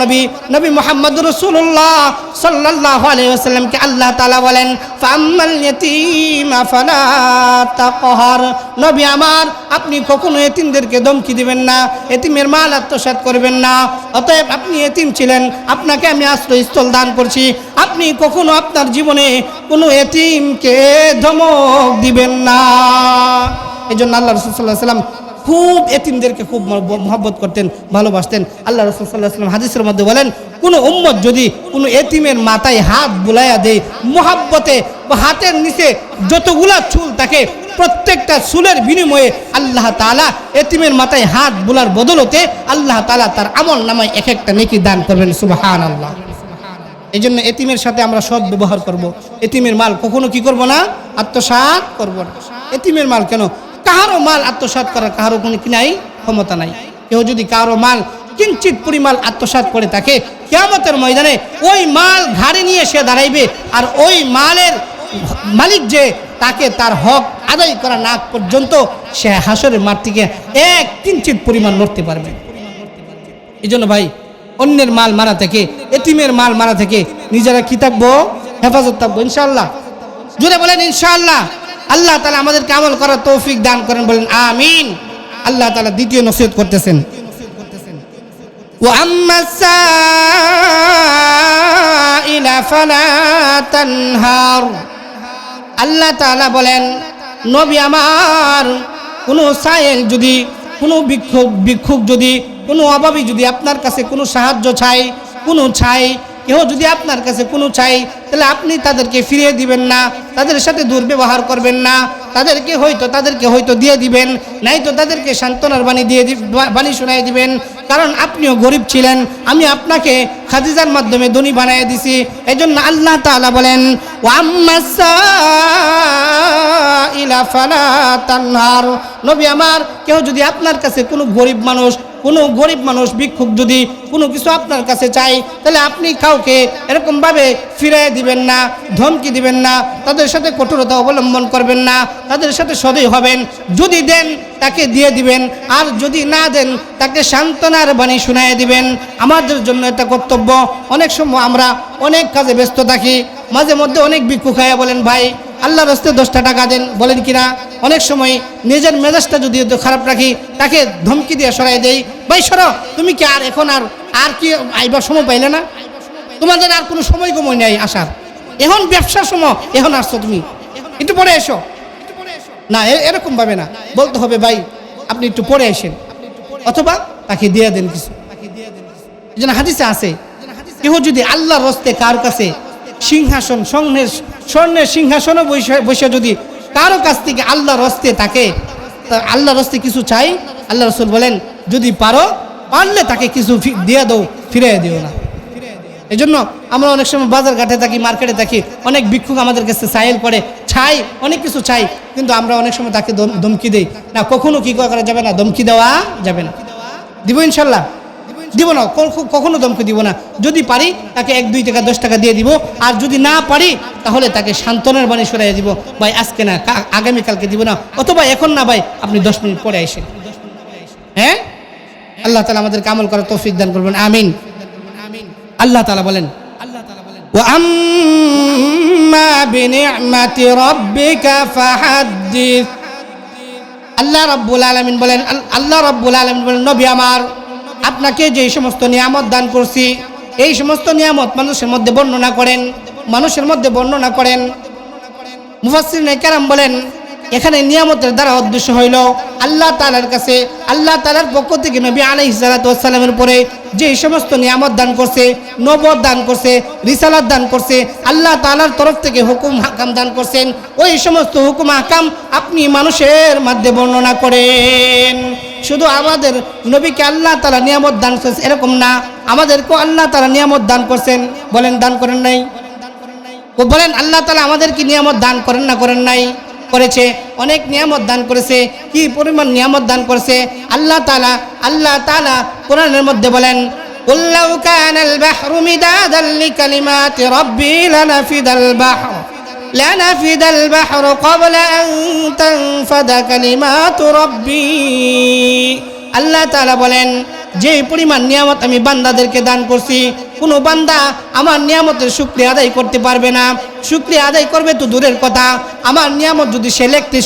নবী মুহাম্মদুর রাসূলুল্লাহ সাল্লাল্লাহু আলাইহি ওয়াসাল্লামকে আল্লাহ তাআলা বলেন, ফাআম্মাল ইয়াতীমা ফালা তাকহার। নবী আমার, আপনি কখনো এতিমদেরকে ধমকি দিবেন না, এতিমের মাল আত্মসাৎ করবেন না। অতএব আপনি এতিম ছিলেন, আপনাকে আমি আশ্রয়স্থল দান করছি। আপনি কখনো আপনার জীবনে কোনো এতিমকে ধমক দিবেন না। এই জন্য আল্লাহ রাসূল সাল্লাল্লাহু আলাইহি ওয়াসাল্লাম খুব এতিমদেরকে খুব মহব্বত করতেন, ভালোবাসতেন। আল্লাহ রাসূল সাল্লাল্লাহু আলাইহি ওয়াসাল্লাম হাদিসের মধ্যে বলেন, কোনো উম্মত যদি কোনো এতিমের মাথায় হাত বুলাইয়া দেয় মহব্বতে, হাতের নিচে যতগুলা চুল থাকে প্রত্যেকটা চুলের বিনিময়ে আল্লাহ তাআলা এতিমের মাথায় হাত বুলার বদলতে আল্লাহ তাআলা তার আমল নামায় এক একটা নেকি দান করবেন। সুবহানাল্লাহ। এই জন্য এতিমের সাথে আমরা সৎ ব্যবহার করব, এতিমের মাল কখনো কি করব না, আত্মসাৎ করব না। এতিমের মাল কেন? কাহারও মাল আত্মসাৎ করার কাহারও কোনো কি নাই, ক্ষমতা নাই। কেউ যদি কারো মাল কিঞ্চিত পরিমাণ আত্মসাৎ করে থাকে, কিয়ামতের ময়দানে ওই মাল ঘাড়ে নিয়ে সে দাঁড়াইবে, আর ওই মালের মালিক যে তাকে তার হক আদায় করা না পর্যন্ত সে হাসরের মাঠ থেকে এক কিঞ্চিত পরিমাণ লড়তে পারবে। এই জন্য ভাই, অন্যের মাল মারা থেকে, এতিমের মাল মারা থেকে নিজেরা কি থাকবো? হেফাজত থাকবো ইনশাআল্লাহ। জুড়ে বলেন ইনশাআল্লাহ। আল্লাহ তাআলা আমাদেরকে আমল করার তৌফিক দান করেন, বলেন আমিন। আল্লাহ তাআলা দ্বিতীয় নসিহত করতেছেন, ওয়া আম্মাস সাইলা ফালা তানহার। আল্লাহ তাআলা বলেন, নবী আমার, কোনো সায়েল যদি, কোনো ভিক্ষুক যদি, কোনো অভাবী যদি আপনার কাছে কোনো সাহায্য চাই, কোনো কেউ যদি আপনার কাছে কোনো চাই, তাহলে আপনি তাদেরকে ফিরিয়ে দিবেন না, তাদের সাথে দুর্ব্যবহার করবেন না, তাদেরকে হয়তো দিয়ে দিবেন, নাই তো তাদেরকে সান্ত্বনার বাণী শোনায় দিবেন। কারণ আপনিও গরিব ছিলেন, আমি আপনাকে খাদিজার মাধ্যমে ধনী বানিয়ে দিছি। এজন্য আল্লাহ তাআলা বলেন, ওয়া আম্মাস সাইলা ফালা তানহার। নবী আমার, কেউ যদি আপনার কাছে কোনো গরিব মানুষ ভিক্ষুক যদি কোনো কিছু আপনার কাছে চাই, তাহলে আপনি কাউকে এরকমভাবে ফিরিয়ে দিবেন না, ধমকি দিবেন না, তাদের সাথে কঠোরতা অবলম্বন করবেন না, তাদের সাথে সদয় হবেন। যদি দেন তাকে দিয়ে দিবেন, আর যদি না দেন তাকে সান্ত্বনার বাণী শুনাইয়ে দিবেন। আমাদের জন্য এটা কর্তব্য। অনেক সময় আমরা অনেক কাজে ব্যস্ত থাকি, মাঝে মধ্যে অনেক ভিক্ষুক খাইয়া বলেন, ভাই আল্লাহর রাস্তায় 10টা টাকা দেন, বলেন কিনা? অনেক সময় নিজের মেজাজটা যদি খারাপ রাখি, তাকে ধমকি দিয়ে সরাই দেই, ভাই সরো, তুমি কি আর কি আইবার সময় পাইলে না? তোমাদের আর কোনো সময় নেই আসার, এখন ব্যবসার সময়, এখন আসছো তুমি, একটু পরে এসো না। এরকম ভাবে না, বলতে হবে ভাই আপনি একটু পরে আসেন, অথবা তাকে দিয়ে দেন কিছু। এই জন্য হাদিসে আছে, কেউ যদি আল্লাহর রাস্তায় কার কাছে সিংহাসন, স্বর্ণের সিংহাসনে বসে যদি কারো কাছ থেকে আল্লাহর রাস্তায় তাকে, আল্লাহর রাস্তায় কিছু চাই, আল্লাহ রাসূল বলেন, যদি পারলে তাকে কিছু দিয়ে দাও, ফিরিয়ে দিও না। এই জন্য আমরা অনেক সময় বাজার ঘাটে থাকি, মার্কেটে থাকি, অনেক ভিক্ষুক আমাদের কাছে সাইল করে, অনেক কিছু চাই, কিন্তু আমরা অনেক সময় তাকে ধমকি দেই না। কখনো কি করা যাবে না, ধমকি দেওয়া যাবে না। দিব ইনশাল্লাহ? দিব না, কখনো ধমকি দিব না। যদি পারি তাকে 1-2 টাকা 10 টাকা দিয়ে দিব, আর যদি না পারি তাহলে তাকে সান্ত্বনার বাণী শোনাইয়া দিব, ভাই আজকে না, আগামীকালকে দিব না, অথবা এখন না ভাই, আপনি 10 মিনিট পরে আসেন। হ্যাঁ, আল্লাহ তাআলা আমাদেরকে আমল করার তৌফিক দান করবেন, আমিন। আল্লাহ তাআলা বলেন, ওয়া আম্মা বিনি'মাতি রাব্বিকা ফাহাদ্দিস। আল্লাহ রাব্বুল আলামিন বলেন, নবী আমার, আপনাকে যে সমস্ত নিয়ামত দান করছি, এই সমস্ত নিয়ামত মানুষের মধ্যে বর্ণনা করেন। মুফাসসিরিনে কেরাম বলেন, এখানে নিয়ামতের দ্বারা উদ্দেশ্য হইল আল্লাহ তাআলার কাছে, আল্লাহ তাআলার পক্ষ থেকে নবী আলাইহিস সালাতু ওয়াস সালামের উপরে যে সমস্ত নিয়ামত দান করছে, নবুয়ত দান করছে, রিসালাত দান করছে, আল্লাহ তাআলার তরফ থেকে হুকুম হাকাম দান করছেন, ওই সমস্ত হুকুম হাকাম আপনি মানুষের মধ্যে বর্ণনা করেন। শুধু আমাদের নবীকে আল্লাহ তাআলা নিয়ামত দান করেছেন এরকম না, আমাদেরকেও আল্লাহ তাআলা নিয়ামত দান করছেন। বলেন দান করেন নাই? বলেন আল্লাহ তাআলা আমাদেরকে নিয়ামত দান করেন না করেন নাই? করেছে, অনেক নিয়ামত দান করেছে। কি পরিমাণ নিয়ামত দান করেছে আল্লাহ তাআলা কোরআনের মধ্যে বলেন, কুল লাউ কানাল বাহরু মিদাদান লিকালিমাতি রাব্বি লানাফিদাল বাহরু ক্বাবলা আন তানফাদা কালিমাতু রাব্বি। আল্লাহ তাআলা বলেন, যে পরিমাণ নিয়ামত আমি বান্দাদেরকে দান করছি, কোনো বান্দা আমার নিয়ামতের শুকরিয়া আদায় করতে পারবে না। শুকরিয়া আদায় করবে তো দূরের কথা, আমার নিয়ামত যদি সে লিখতে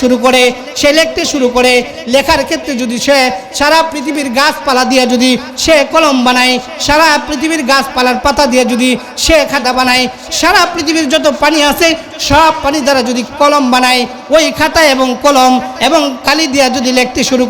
শুরু করে লেখার ক্ষেত্রে যদি সে সারা পৃথিবীর গাছপালা দিয়ে যদি সে কলম বানায়, সারা পৃথিবীর গাছপালার পাতা দিয়ে যদি সে খাতা বানায়, সারা পৃথিবীর যত পানি আছে সব পানি দ্বারা যদি কলম বানায়, ওই খাতা এবং কলম এবং কালি দিয়ে যদি লিখতে শুরু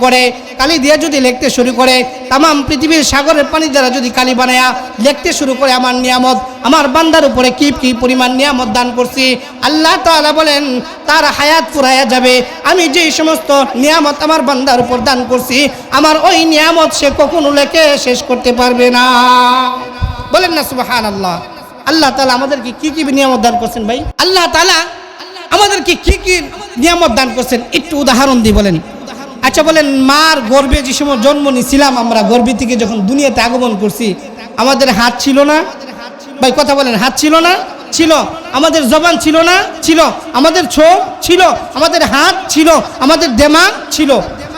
করে, তামাম পৃথিবীর সাগরের পানি দ্বারা যদি কালি বানায়া লিখতে শুরু করে আমার নিয়ামত, আমার বান্দার উপরে কি পরিমাণ নিয়ামত দান করছি। আল্লাহ তাআলা বলেন, তার হায়াত ফুরাইয়া যাবে। আমি যেই সমস্ত নিয়ামত আমার বান্দার উপর দান করছি, আমার ওই নিয়ামত সে কখনো লেখে শেষ করতে পারবে না। বলেন না সুবহানাল্লাহ। আল্লাহ তাআলা আমাদেরকে কি নিয়ামত দান করছেন ভাই? আল্লাহ তাআলা আমাদেরকে কি নিয়ামত দান করছেন, একটু উদাহরণ দিয়ে বলেন। আচ্ছা বলেন, মার গর্ভে যে সময় জন্ম নিয়েছিলাম আমরা, গর্ভে থেকে যখন দুনিয়াতে আগমন করছি, আমাদের হাত ছিল না? ভাই কথা বলেন, হাত ছিল না? ছিল। আমাদের জবান ছিল না? ছিল। আমাদের চোখ ছিল, আমাদের হাত ছিল, আমাদের দিমাগ ছিল।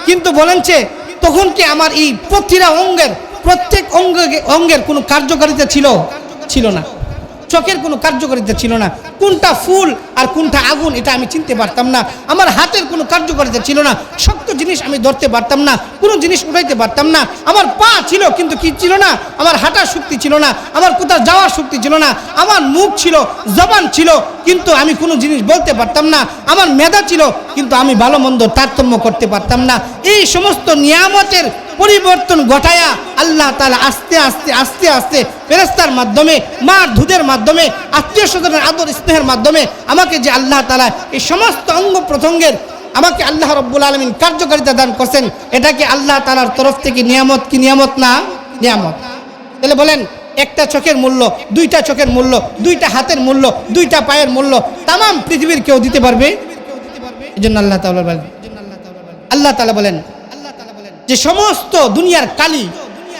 কিন্তু বলেন যে তখন কি আমার এই প্রতিটা প্রত্যেক অঙ্গের কোনো কার্যকারিতা ছিল না? চোখের কোনো কার্যকারিতা ছিল না। কোনটা ফুল আর কোনটা আগুন এটা আমি চিনতে পারতাম না। আমার হাতের কোনো কার্যকারিতা ছিল না, শক্ত জিনিস আমি ধরতে পারতাম না, কোনো জিনিস উঠাইতে পারতাম না। আমার পা ছিল কিন্তু কি ছিল না? আমার হাঁটার শক্তি ছিল না, আমার কোথাও যাওয়ার শক্তি ছিল না। আমার মুখ ছিল, জবান ছিল, কিন্তু আমি কোনো জিনিস বলতে পারতাম না। আমার মেধা ছিল, কিন্তু আমি ভালো মন্দ তারতম্য করতে পারতাম না। এই সমস্ত নিয়ামতের পরিবর্তন ঘটায়া আল্লাহ তাআলা আস্তে আস্তে আস্তে আস্তে ফেরেশতার মাধ্যমে, মার দুধের মাধ্যমে, আত্মীয় স্বজনের আদর স্নেহের মাধ্যমে আমাকে যে আল্লাহ তাআলা এই সমস্ত অঙ্গ প্রত্যঙ্গের আমাকে আল্লাহ রাব্বুল আলামিন কার্যকারিতা দান করছেন, এটা কি আল্লাহ তাআলার তরফ থেকে নিয়ামত কি নিয়ামত না? নিয়ামত। তাহলে বলেন, একটা চোখের মূল্য, দুইটা চোখের মূল্য, দুইটা হাতের মূল্য, দুইটা পায়ের মূল্য তাম পৃথিবীর কেউ দিতে পারবে? এই জন্য আল্লাহ তাআলা বলেন যে সমস্ত দুনিয়ার কালি,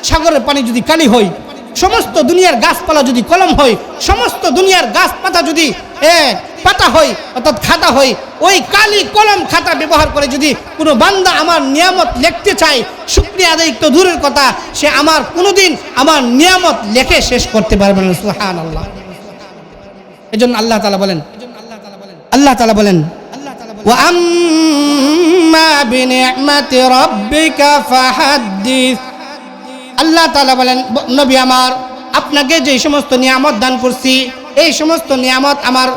সাগরের পানি যদি কালি হয়, সমস্ত দুনিয়ার গাছপালা যদি কলম হয়, সমস্ত দুনিয়ার গাছপাতা যদি পাতা হয় অর্থাৎ খাতা হয়, ওই কালি কলম খাতা ব্যবহার করে যদি কোনো বান্দা আমার নিয়ামত লিখতে চায়, শুকরিয়া আদায় তো দূরের কথা, সে আমার কোনোদিন আমার নিয়ামত লেখে শেষ করতে পারবে না। সুবহানাল্লাহ। এজন্য আল্লাহ তাআলা বলেন ওয়া আম্মা বিনি'মাতি রাব্বিকা ফাহাদ্দিস। আল্লাহ তাআলা বলেন, নবী আমার, আপনাকে যে সমস্ত নিয়ামত দান করছি, এই সমস্ত নিয়ামত আমার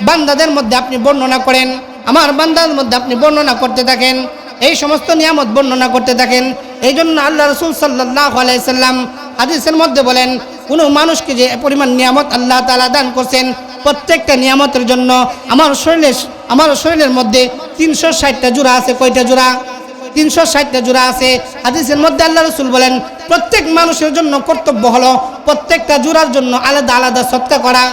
বান্দাদের মধ্যে আপনি বর্ণনা করেন, আমার বান্দাদের মধ্যে আপনি বর্ণনা করতে থাকেন, এই সমস্ত নিয়ামত বর্ণনা করতে থাকেন। এই জন্য আল্লাহ রাসূল সাল্লাল্লাহু আলাইহি সাল্লাম হাদিসের মধ্যে বলেন, কোনো মানুষকে যে পরিমাণ নিয়ামত আল্লাহ তাআলা দান করছেন, প্রত্যেকটা নিয়ামতের জন্য আমার শরীরের মধ্যে 360টা জোড়া আছে। কয়টা জোড়া? 360টা জোড়া আছে। হাদিসের মধ্যে আল্লাহ রাসূল বলেন, প্রত্যেক মানুষের জন্য কর্তব্য হলো প্রত্যেকটা জোড়ার জন্য আলাদা আলাদা সদকা করা।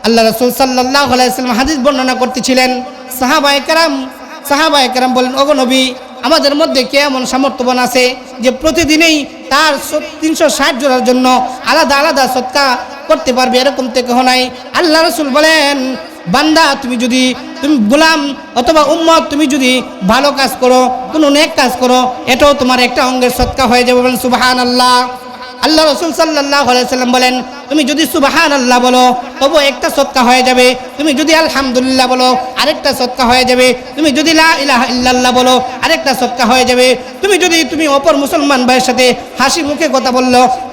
আল্লাহ রাসূল সাল্লাল্লাহু আলাইহি সাল্লাম হাদিস বর্ণনা করতেছিলেন, সাহাবায়ে কেরাম বলেন, ওগো নবী, আমাদের মধ্যে কে এমন সামর্থ্যবান আছে যে প্রতিদিনই তার 360 জোড়ার জন্য আলাদা আলাদা সদকা করতে পারবে? এরকম তো কেউ নাই। আল্লাহ রাসূল বলেন, বান্দা তুমি গোলাম অথবা উম্মত, তুমি যদি ভালো কাজ করো, কোনো নেক কাজ করো, এটাও তোমার একটা অঙ্গের সদকা হয়ে যাবে। বলেন সুবহানাল্লাহ। আল্লাহ রাসূল সাল্লাল্লাহু আলাইহি সাল্লাম বলেন, তুমি যদি সুবহানাল্লাহ বলো তবে একটা সদকা হয়ে যাবে, তুমি যদি আলহামদুলিল্লাহ বলো আরেকটা সদকা হয়ে যাবে, তুমি যদি লা ইলাহা ইল্লাল্লাহ বলো আরেকটা সদকা হয়ে যাবে, তুমি অপর মুসলমান ভাইয়ের সাথে হাসি মুখে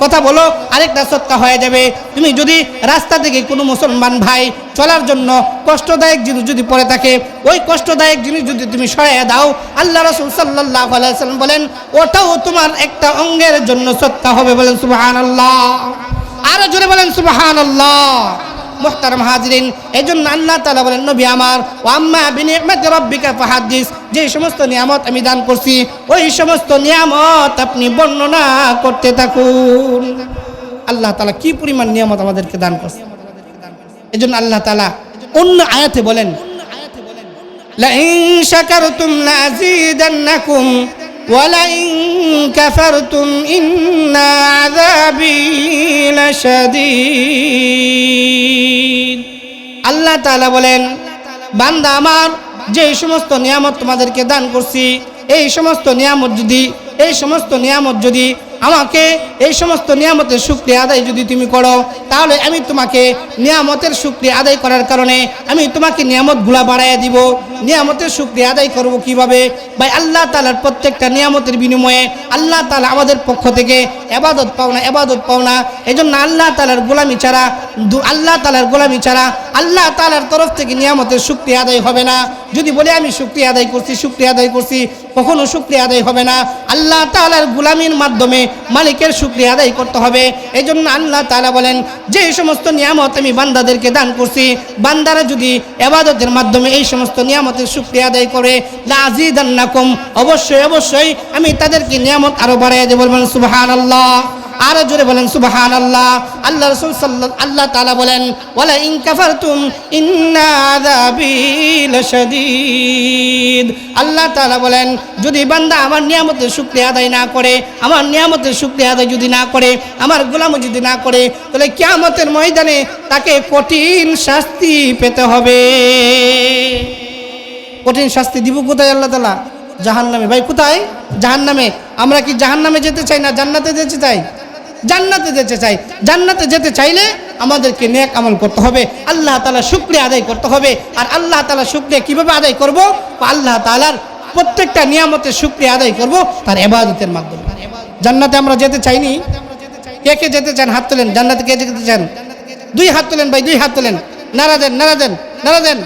কথা বলো আরেকটা সদকা হয়ে যাবে, তুমি যদি রাস্তা থেকে কোনো মুসলমান ভাই চলার জন্য কষ্টদায়ক জিনিস যদি পড়ে থাকে, ওই কষ্টদায়ক জিনিস যদি তুমি সরিয়ে দাও, আল্লাহ রাসূল সাল্লাল্লাহু আলাইহি সাল্লাম বলেন, ওটাও তোমার একটা অঙ্গের জন্য সদকা হবে। বলেন সুবহানাল্লাহ। আরো জোরে বলেন সুবহানাল্লাহ। মুহতারাম হাজিরিন, এজন্য আল্লাহ তাআলা বলেন, নবী আমার, ওয়া আম্মা বিনি'মাতি রাব্বিকা ফাহাদ্দিস, যে সমস্ত নিয়ামত আমি দান করছি, ওই সমস্ত নিয়ামত আপনি বর্ণনা করতে থাকুন। আল্লাহ তাআলা কি পরিমাণ নিয়ামত আমাদেরকে দান করছে। এজন্য আল্লাহ তাআলা অন্য আয়াতে বলেন, লা ইন শাকারতুম লাযীদান্নাকুম ওয়া লা ইন কাফারতুম ইন্না আযাবি লাশাদীদ। আল্লাহ তাআলা বলেন, বান্দা আমার, যে সমস্ত নিয়ামত তোমাদেরকে দান করছি, এই সমস্ত নিয়ামত যদি আমাকে এই সমস্ত নিয়ামতের শুকরিয়া আদায় যদি তুমি করো, তাহলে আমি তোমাকে নিয়ামতের শুকরিয়া আদায় করার কারণে আমি তোমাকে নিয়ামতগুলা বাড়াইয়া দিব। নিয়ামতের শুকরিয়া আদায় করব কিভাবে? ভাই, আল্লাহ তাআলার প্রত্যেকটা নিয়ামতের বিনিময়ে আল্লাহ তাআলা আমাদের পক্ষ থেকে ইবাদত পাও না। এজন্য আল্লাহ তাআলার গোলামি ছাড়া আল্লাহ তাআলার তরফ থেকে নিয়ামতের শুকরিয়া আদায় হবে না। যদি বলে আমি শুকরিয়া আদায় করছি, কখনো শুকরিয়া আদায় হবে না। আল্লাহ তাআলার গোলামির মাধ্যমে মালিকের শুকরিয়া আদায় করতে হবে। এই জন্য আল্লাহ তাআলা বলেন, যে সমস্ত নিয়ামত আমি বান্দাদেরকে দান করছি, বান্দারা যদি ইবাদতের মাধ্যমে এই সমস্ত নিয়ামতের শুকরিয়া আদায় করে, লাযীদান্নাকুম, অবশ্যই আমি তাদেরকে নিয়ামত আরো বাড়াইয়া দেব। বলবেন সুবহানাল্লাহ। আর জোরে বলেন সুবহানাল্লাহ। আল্লাহ রাসূল আল্লাহ তাআলা বলেন ওয়ালা ইন কাফারতুম ইন্না আযাবি লাশাদীদ। আল্লাহ তাআলা বলেন যদি বান্দা আমার নিয়ামতের শুকরিয়া আদায় না করে, আমার নিয়ামতের শুকরিয়া আদায় যদি না করে, আমার গোলামি যদি না করে, তাহলে কিয়ামতের ময়দানে তাকে কঠিন শাস্তি পেতে হবে। কঠিন শাস্তি দিব কোথায় আল্লাহ তাআলা? জাহান্নামে। ভাই কোথায়? জাহান্নামে। আমরা কি জাহান্নামে যেতে চাই না জান্নাতে যেতে চাই? জান্নাতে যেতে চাই। জান্নাতে যেতে চাইলে আমাদেরকে নেক আমল করতে হবে, আল্লাহ তাআলা শুকরিয়া আদায় করতে হবে। আর আল্লাহ তাআলা শুকরিয়া কিভাবে আদায় করব? আল্লাহ তাআলার প্রত্যেকটা নিয়ামতের শুকরিয়া আদায় করব তার ইবাদতের মাধ্যমে। জান্নাতে আমরা যেতে চাইনি, কে কে যেতে চান হাত তোলেন? জান্নাতে কে যেতে চান? দুই হাত তোলেন ভাই, দুই হাত তোলেন। নারা দেন, নারা দেন, নারা দেন,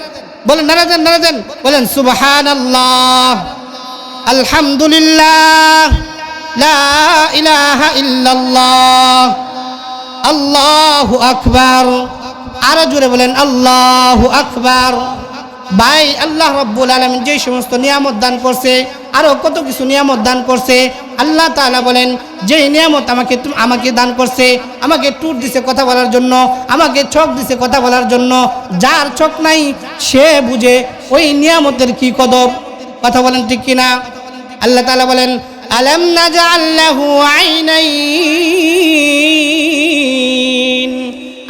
বলেন নারা দেন, নারা দেন, বলেন সুবহানাল্লাহ, আলহামদুলিল্লাহ, লা ইলাহা ইল্লাল্লাহ, আল্লাহু আকবার। আরো জোরে বলেন আল্লাহু আকবার। ভাই আল্লাহ রাব্বুল আলামিন যে সমস্ত নিয়ামত দান করছে, আরো কত কিছু নিয়ামত দান করছে। আল্লাহ তাআলা বলেন যে নিয়ামত আমাকে দান করছে, আমাকে টুট দিছে কথা বলার জন্য, আমাকে চোখ দিছে কথা বলার জন্য। যার চোখ নাই সে বুঝে ওই নিয়ামতের কি কদর। কথা বলেন ঠিক কিনা? আল্লাহ তাআলা বলেন আলাম নাজআল লাহু আইনাইন।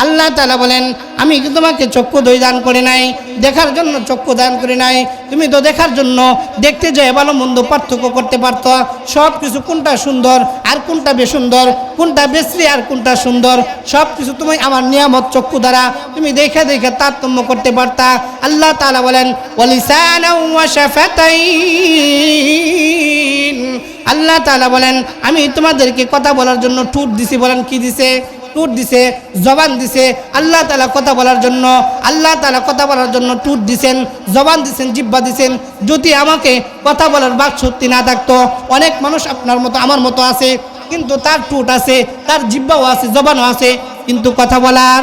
আল্লাহ তাআলা বলেন আমি কি তোমাকে চক্ষু দান করে নাই? দেখার জন্য চক্ষু দান করে নাই? তুমি তো দেখার জন্য দেখতে যায় ভালো মন্দ পার্থক্য করতে পারতো, সব কিছু কোনটা সুন্দর আর কোনটা বেসুন্দর, কোনটা বেশ্রী আর কোনটা সুন্দর, সব কিছু তুমি আমার নিয়ামত চক্ষু দ্বারা তুমি দেখে দেখে তারতম্য করতে পারতা। আল্লাহ তাআলা বলেন ওয়ালিসানাও ওয়া শাফাতাইন। আল্লাহ তাআলা বলেন আমি তোমাদেরকে কথা বলার জন্য ঠোঁট দিছি। বলেন কি দিছে? টুট দিছে, জবান দিছে। আল্লাহ তাআলা কথা বলার জন্য, আল্লাহ তাআলা কথা বলার জন্য টুট দিছেন, জবান দিছেন, জিহ্বা দিছেন। যদি আমাকে কথা বলার বাক শক্তি না থাকতো, অনেক মানুষ আপনার মতো আমার মতো আছে, কিন্তু তার টুট আছে, তার জিহ্বাও আছে, জবানও আছে, কিন্তু কথা বলার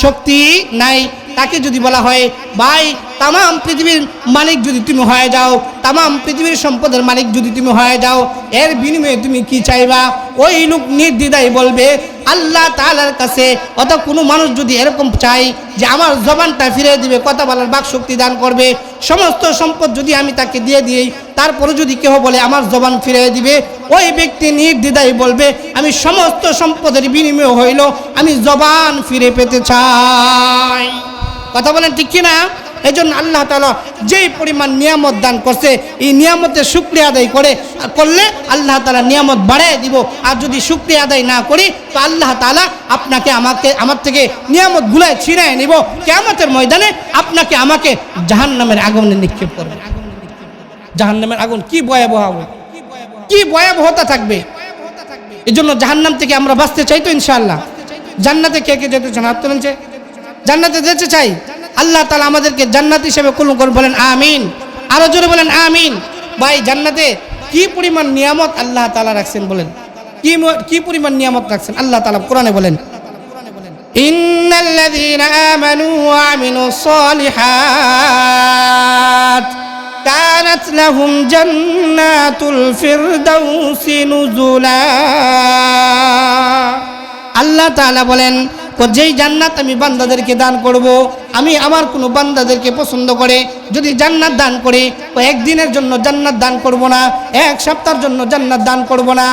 শক্তি নাই। তাকে যদি বলা হয় ভাই তামাম পৃথিবীর মালিক যদি তুমি হয়ে যাও, তামাম পৃথিবীর সম্পদের মালিক যদি তুমি হয়ে যাও, এর বিনিময়ে তুমি কি চাইবা? ওই লোক নির্দ্বিধায় বলবে আল্লাহ তাআলার কাছে। অথবা কোনো মানুষ যদি এরকম চাই যে আমার জবানটা ফিরে দিবে, কথা বলার বাক শক্তি দান করবে, সমস্ত সম্পদ যদি আমি তাকে দিয়ে দিই, তারপরে যদি কেউ বলে আমার জবান ফিরে দিবে, ওই ব্যক্তি নির্দ্বিধায় বলবে আমি সমস্ত সম্পদের বিনিময় হইল আমি জবান ফিরে পেতে চাই। কথা বলেন ঠিক কিনা? এই জন্য আল্লাহ তাআলা যেই পরিমাণ নিয়ামত দান করছে, এই নিয়ামতের শুকরিয়া আদায় করলে আল্লাহ তাআলা নিয়ামত বাড়ায় দিব। আর যদি শুকরিয়া আদায় না করি তো আল্লাহ তাআলা আপনাকে আমার থেকে নিয়ামত গুলাই ছিনায় নিব। কিয়ামতের ময়দানে আপনাকে আমাকে জাহান্নামের আগুনে নিক্ষেপ করবে। জাহান্নামের আগুন কি ভয়াবহ, কি ভয়াবহতা থাকবে। এই জন্য জাহান্নাম থেকে আমরা বাঁচতে চাই তো ইনশাআল্লাহ। জান্নাতে কে কে যেতে চান? হাত তোলেন। জান্নাতে যেতে চাই। আল্লাহ তাআলা আমাদেরকে জান্নাত হিসেবে কবুল করুন, বলেন আমিন। আরো জোরে বলেন আমিন। ভাই জান্নাতে কি পরিমাণ নিয়ামত আল্লাহ তাআলা রাখছেন, বলেন কি পরিমাণ নিয়ামত রাখছেন আল্লাহ তাআলা কোরআনে বলেন ইন্নাল্লাযীনা আমানু ওয়া আমিলুস সালিহাত কানাত লাহুম জান্নাতুল ফিরদাউসি নুজুলা। আল্লাহ তাআলা বলেন যেই জান্নাত আমি বান্দাদেরকে দান করব, আমি আমার কোনো বান্দাদেরকে পছন্দ করে যদি জান্নাত দান করি, একদিনের জন্য জান্নাত দান করব না, এক সপ্তাহের জন্য জান্নাত দান করব না,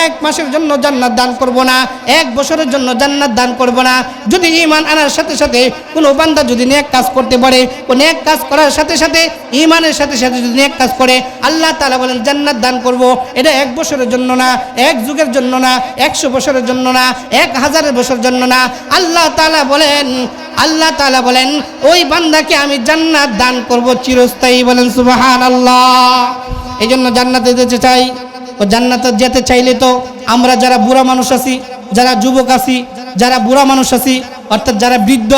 এক মাসের জন্য জান্নাত দান করব না, এক বছরের জন্য জান্নাত দান করব না। যদি ঈমান আনার সাথে সাথে কোনো বান্দা যদি নেক কাজ করতে পারে, ও নেক কাজ করার সাথে সাথে ঈমানের সাথে সাথে যদি নেক কাজ করে, আল্লাহ তাআলা বলেন জান্নাত দান করব। এটা এক বছরের জন্য না, এক যুগের জন্য না, 100 বছরের জন্য না, 1000 বছরের জন্য না। আল্লাহ তাআলা বলেন ওই বান্দাকে আমি জান্নাত দান করব চিরস্থায়ী। বলেন সুবহানাল্লাহ। এই জন্য জান্নাতে যেতে চাই। ও জান্নাতে যেতে চাইলে তো আমরা যারা বুড়া মানুষ আছি, যারা যুবক আছি, যারা বুড়া মানুষ আছি, অর্থাৎ যারা বৃদ্ধা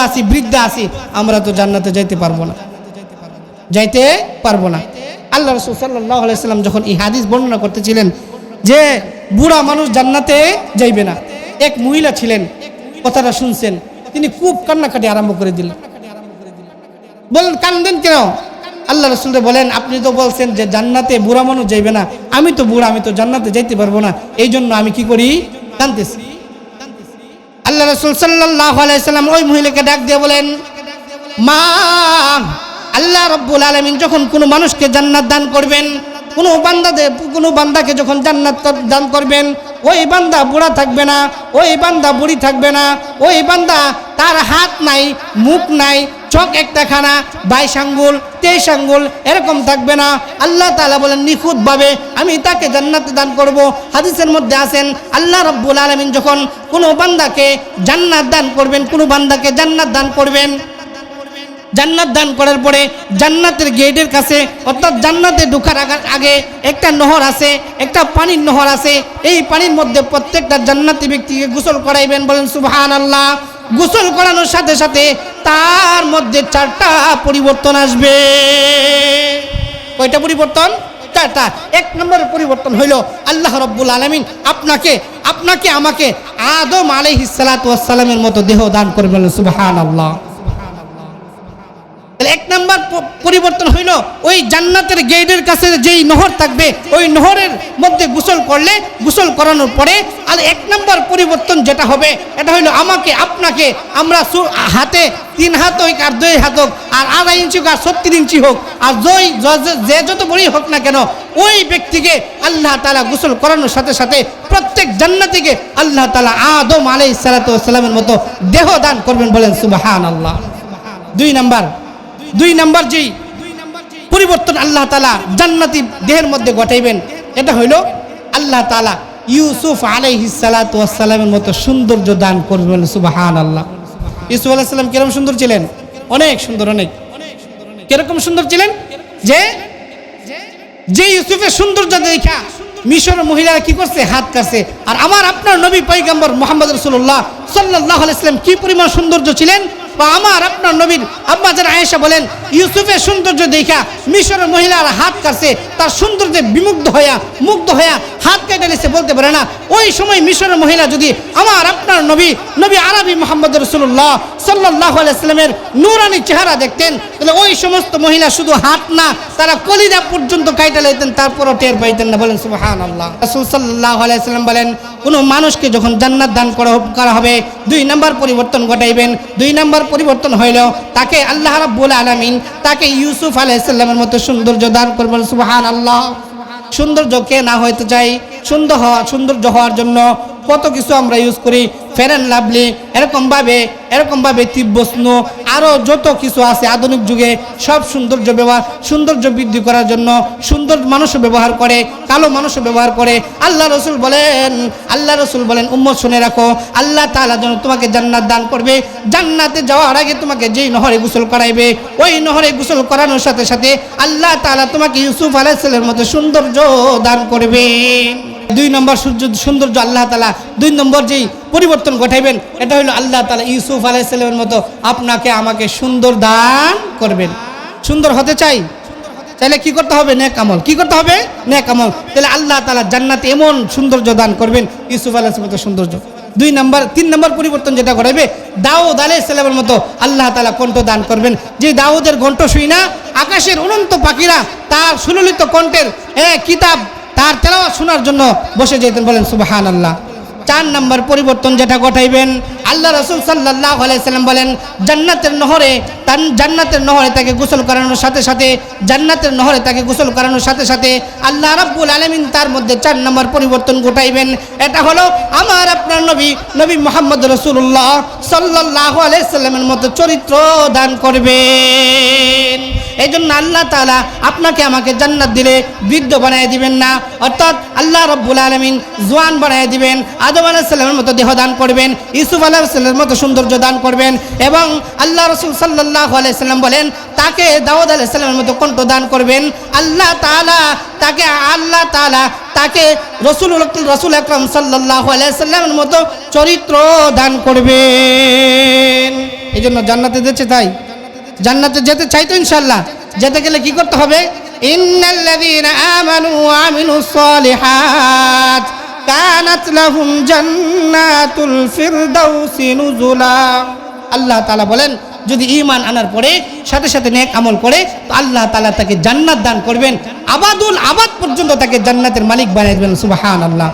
আছি, আমরা তো জান্নাতে যাইতে পারবো না। আল্লাহ রাসূল সাল্লাল্লাহু আলাইহি সাল্লাম যখন এই হাদিস বর্ণনা করতেছিলেন যে বুড়া মানুষ জান্নাতে যাইবে না, এক মহিলা ছিলেন, কথাটা শুনছেন, তিনি খুব কান্নাকাটি আরম্ভ করে দিলেন। বলেন কান্দেন কেন? আল্লাহ রাসূল বলেন আপনি তো বলছেন যে জান্নাতে বুড়া মানুষ যাইবে না, আমি তো বুড়া, আমি তো জান্নাতে যাইতে পারবো না, এই জন্য আমি কি করি? কাঁদতেছি। আল্লাহ রাসূল সাল্লাল্লাহু আলাইহি সাল্লাম ওই মহিলাকে ডাক দিয়ে বলেন, মা, আল্লাহ রাব্বুল আলামিন যখন কোনো মানুষকে জান্নাত দান করবেন, কোনো বান্দাকে যখন জান্নাত দান করবেন, ওই বান্দা বুড়া থাকবে না, ওই বান্দা বুড়ি থাকবে না, ওই বান্দা তার হাত নাই, মুখ নাই, চোখ একটা খানা, 22 আঙ্গুল 23 আঙ্গুল এরকম থাকবে না। আল্লাহ তাআলা বলেন নিখুঁতভাবে আমি তাকে জান্নাত দান করব। হাদিসের মধ্যে আছেন আল্লাহ রাব্বুল আলামিন যখন কোনো বান্দাকে জান্নাত দান করবেন, কোনো বান্দাকে জান্নাত দান করবেন, জান্নাত দান করার পরে জান্নাতের গেটের কাছে অর্থাৎ জান্নাতে ঢোকার আগে একটা নহর আছে, একটা পানির নহর আছে। এই পানির মধ্যে প্রত্যেকটা জান্নাতি ব্যক্তিকে গোসল করাইবেন, বলেন সুবহানাল্লাহ। গোসল করানোর সাথে সাথে তার মধ্যে 4টা পরিবর্তন আসবে। কয়টা পরিবর্তন? 4টা। 1 নম্বরের পরিবর্তন হইল আল্লাহ রাব্বুল আলামিন আপনাকে আমাকে আদম আলাইহিস সালাতু ওয়াস সালামের মতো দেহ দান করবেন, সুবহানাল্লাহ। 1 নম্বর পরিবর্তন হইল ওই জান্নাতের গেটের কাছে যেই নহর থাকবে ওই নহরের মধ্যে গোসল করলে, গোসল করানোর পরে আর 1 নম্বর পরিবর্তন যেটা হবে এটা হইল আমাকে আপনাকে, আমরা হাতে 3 হাত হোক আর 2 হাত হোক আর 2.5 ইঞ্চি হোক আর 36 ইঞ্চি হোক আর যে যত বড়ই হোক না কেন, ওই ব্যক্তিকে আল্লাহ তাআলা গোসল করানোর সাথে সাথে প্রত্যেক জান্নাতীকে আল্লাহ তাআলা আদম আলাইহিস সালাতু ওয়াস সালামের মতো দেহ দান করবেন, বলেন সুবহানাল্লাহ। 2 নম্বর যেই পরিবর্তন আল্লাহ তাআলা জান্নাতি দেহের মধ্যে ঘটাইবেন এটা হইল আল্লাহ তাআলা ইউসুফ আলাইহিস সালাতু ওয়াস সালামের মতো সৌন্দর্য দান করবেন, সুবহানাল্লাহ। ইউসুফ আলাইহিস সালাম কিরকম সুন্দর ছিলেন? অনেক সুন্দর, অনেক। কিরকম সুন্দর ছিলেন? যে ইউসুফের সৌন্দর্য দেখা মিশর মহিলারা কি করছে? হাত কাটছে। আর আমার আপনার নবী পয়গম্বর মুহাম্মদ রাসূলুল্লাহ সাল্লাল্লাহু আলাইহি সাল্লাম কি পরিমাণ সৌন্দর্য ছিলেন। আমার আপনার নবীর আম্মা জান আয়েশা বলেন ইউসুফের সৌন্দর্য দেখা মিশরের মহিলারা হাত কাটছে, তার সৌন্দর্যে মুগ্ধ হইয়া হাত কেটে নিছে, বলতে পারে না। ওই সময় মিশরের মহিলা যদি আমার আপনার নবী আরবি মুহাম্মদ রাসূলুল্লাহ সাল্লাল্লাহু আলাইহি সাল্লামের নূরানি চেহারা দেখতেন, তাহলে ওই সমস্ত মহিলা শুধু হাত না, তারা কলিজা পর্যন্ত কাইটা লাইতেন, তারপরও টের পাইতেন না, বলেন সুবহানাল্লাহ। রাসূল সাল্লাল্লাহু আলাইহি সাল্লাম বলেন কোনো মানুষকে যখন জান্নাত দান করা হবে 2 নম্বর পরিবর্তন ঘটাইবেন। 2 নম্বর পরিবর্তন হইল তাকে আল্লাহ রাব্বুল আলামিন তাকে ইউসুফ আলাইহিস সালামের মতো সৌন্দর্য দান করবেন, সুবহানাল্লাহ। সৌন্দর্য কে না হইতে চাই? সৌন্দর্য হওয়ার জন্য কত কিছু আমরা ইউজ করি, ফেয়ার অ্যান্ড লাভলি, এরকমভাবে তিব্বস্ন, আরও যত কিছু আছে আধুনিক যুগে সব সৌন্দর্য বৃদ্ধি করার জন্য সুন্দর মানুষও ব্যবহার করে, কালো মানুষও ব্যবহার করে। আল্লাহ রসুল বলেন উম্মত শুনে রাখো, আল্লাহ তাআলা যেন তোমাকে জান্নাত দান করবে। জান্নাতে যাওয়ার আগে তোমাকে যেই নহরে গোসল করাইবে, ওই নহরে গোসল করানোর সাথে সাথে আল্লাহ তাআলা তোমাকে ইউসুফ আলাইহিস সালামের মতো সৌন্দর্য দান করবে। 2 নম্বর সৌন্দর্য আল্লাহ তাআলা 2 নম্বর যেই পরিবর্তন ঘটাইবেন এটা হলো আল্লাহ তাআলা ইউসুফ আলাইহিস সালামের মতো আপনাকে আমাকে সুন্দর দান করবেন। সুন্দর হতে চাইলে কি করতে হবে? নেক আমল। কি করতে হবে? নেক আমল। তাহলে আল্লাহ তাআলা জান্নাতে এমন সৌন্দর্য দান করবেন ইউসুফ আলাইহিস সালামের মতো সৌন্দর্য। 3 নম্বর পরিবর্তন যেটা ঘটাইবে দাউদ আলাইহিস সালামের মতো আল্লাহ তাআলা কণ্ঠ দান করবেন। যে দাউদের কণ্ঠ শুই না আকাশের অনন্ত পাখিরা তার সুললিত কণ্ঠের কিতাব তার তেলাওয়াত শোনার জন্য বসে যেতেন, বলেন সুবহানাল্লাহ। 4 নম্বর পরিবর্তন যেটা ঘটাইবেন আল্লাহ রাসূল সাল্লাল্লাহু আলাইহি সাল্লাম বলেন জান্নাতের নহরে তাকে গোসল করানোর সাথে সাথে আল্লাহ রাব্বুল আলামিন তার মধ্যে 4 নম্বর পরিবর্তন ঘটাইবেন। এটা হলো আমার আপনার নবী মুহাম্মদ রাসূলুল্লাহ সাল্লাল্লাহু আলাইহি সাল্লামের মতো চরিত্র দান করবেন। এই জন্য আল্লাহ তাআলা আপনাকে আমাকে জান্নাত দিলে বৃদ্ধ বানিয়ে দিবেন না, অর্থাৎ আল্লাহ রাব্বুল আলামিন জওয়ান বানিয়ে দিবেন। আদম আলাইহিস সালামের মতো দেহ দান করবেন, ইউসুফ আলাইহিস সালামের মতো সৌন্দর্য দান করবেন। এবং আল্লাহ রাসূল সাল্লাল্লাহু আলাইহি সাল্লাম বলেন তাকে দাউদ আলাইহিস সালামের মতো কণ্ঠ দান করবেন। আল্লাহ তাআলা তাকে রাসূল আকরাম সাল্লাল্লাহু আলাইহি সাল্লামের মতো চরিত্র দান করবেন। এই জন্য জান্নাতে যেতে চাই তো ইনশাআল্লাহ। যেতে গেলে কি করতে হবে? ইন্নাল্লাযীনা আমানু ওয়া আমিলুস সালিহাত কানাত লাহুম জান্নাতুল ফিরদাউসি নুজুলা। আল্লাহ তাআলা বলেন যদি ঈমান আনার পরে সাথে সাথে নেক আমল করে তো আল্লাহ তাআলা তাকে জান্নাত দান করবেন, আবাদ পর্যন্ত তাকে জান্নাতের মালিক বানিয়ে দেবেন, সুবহানাল্লাহ।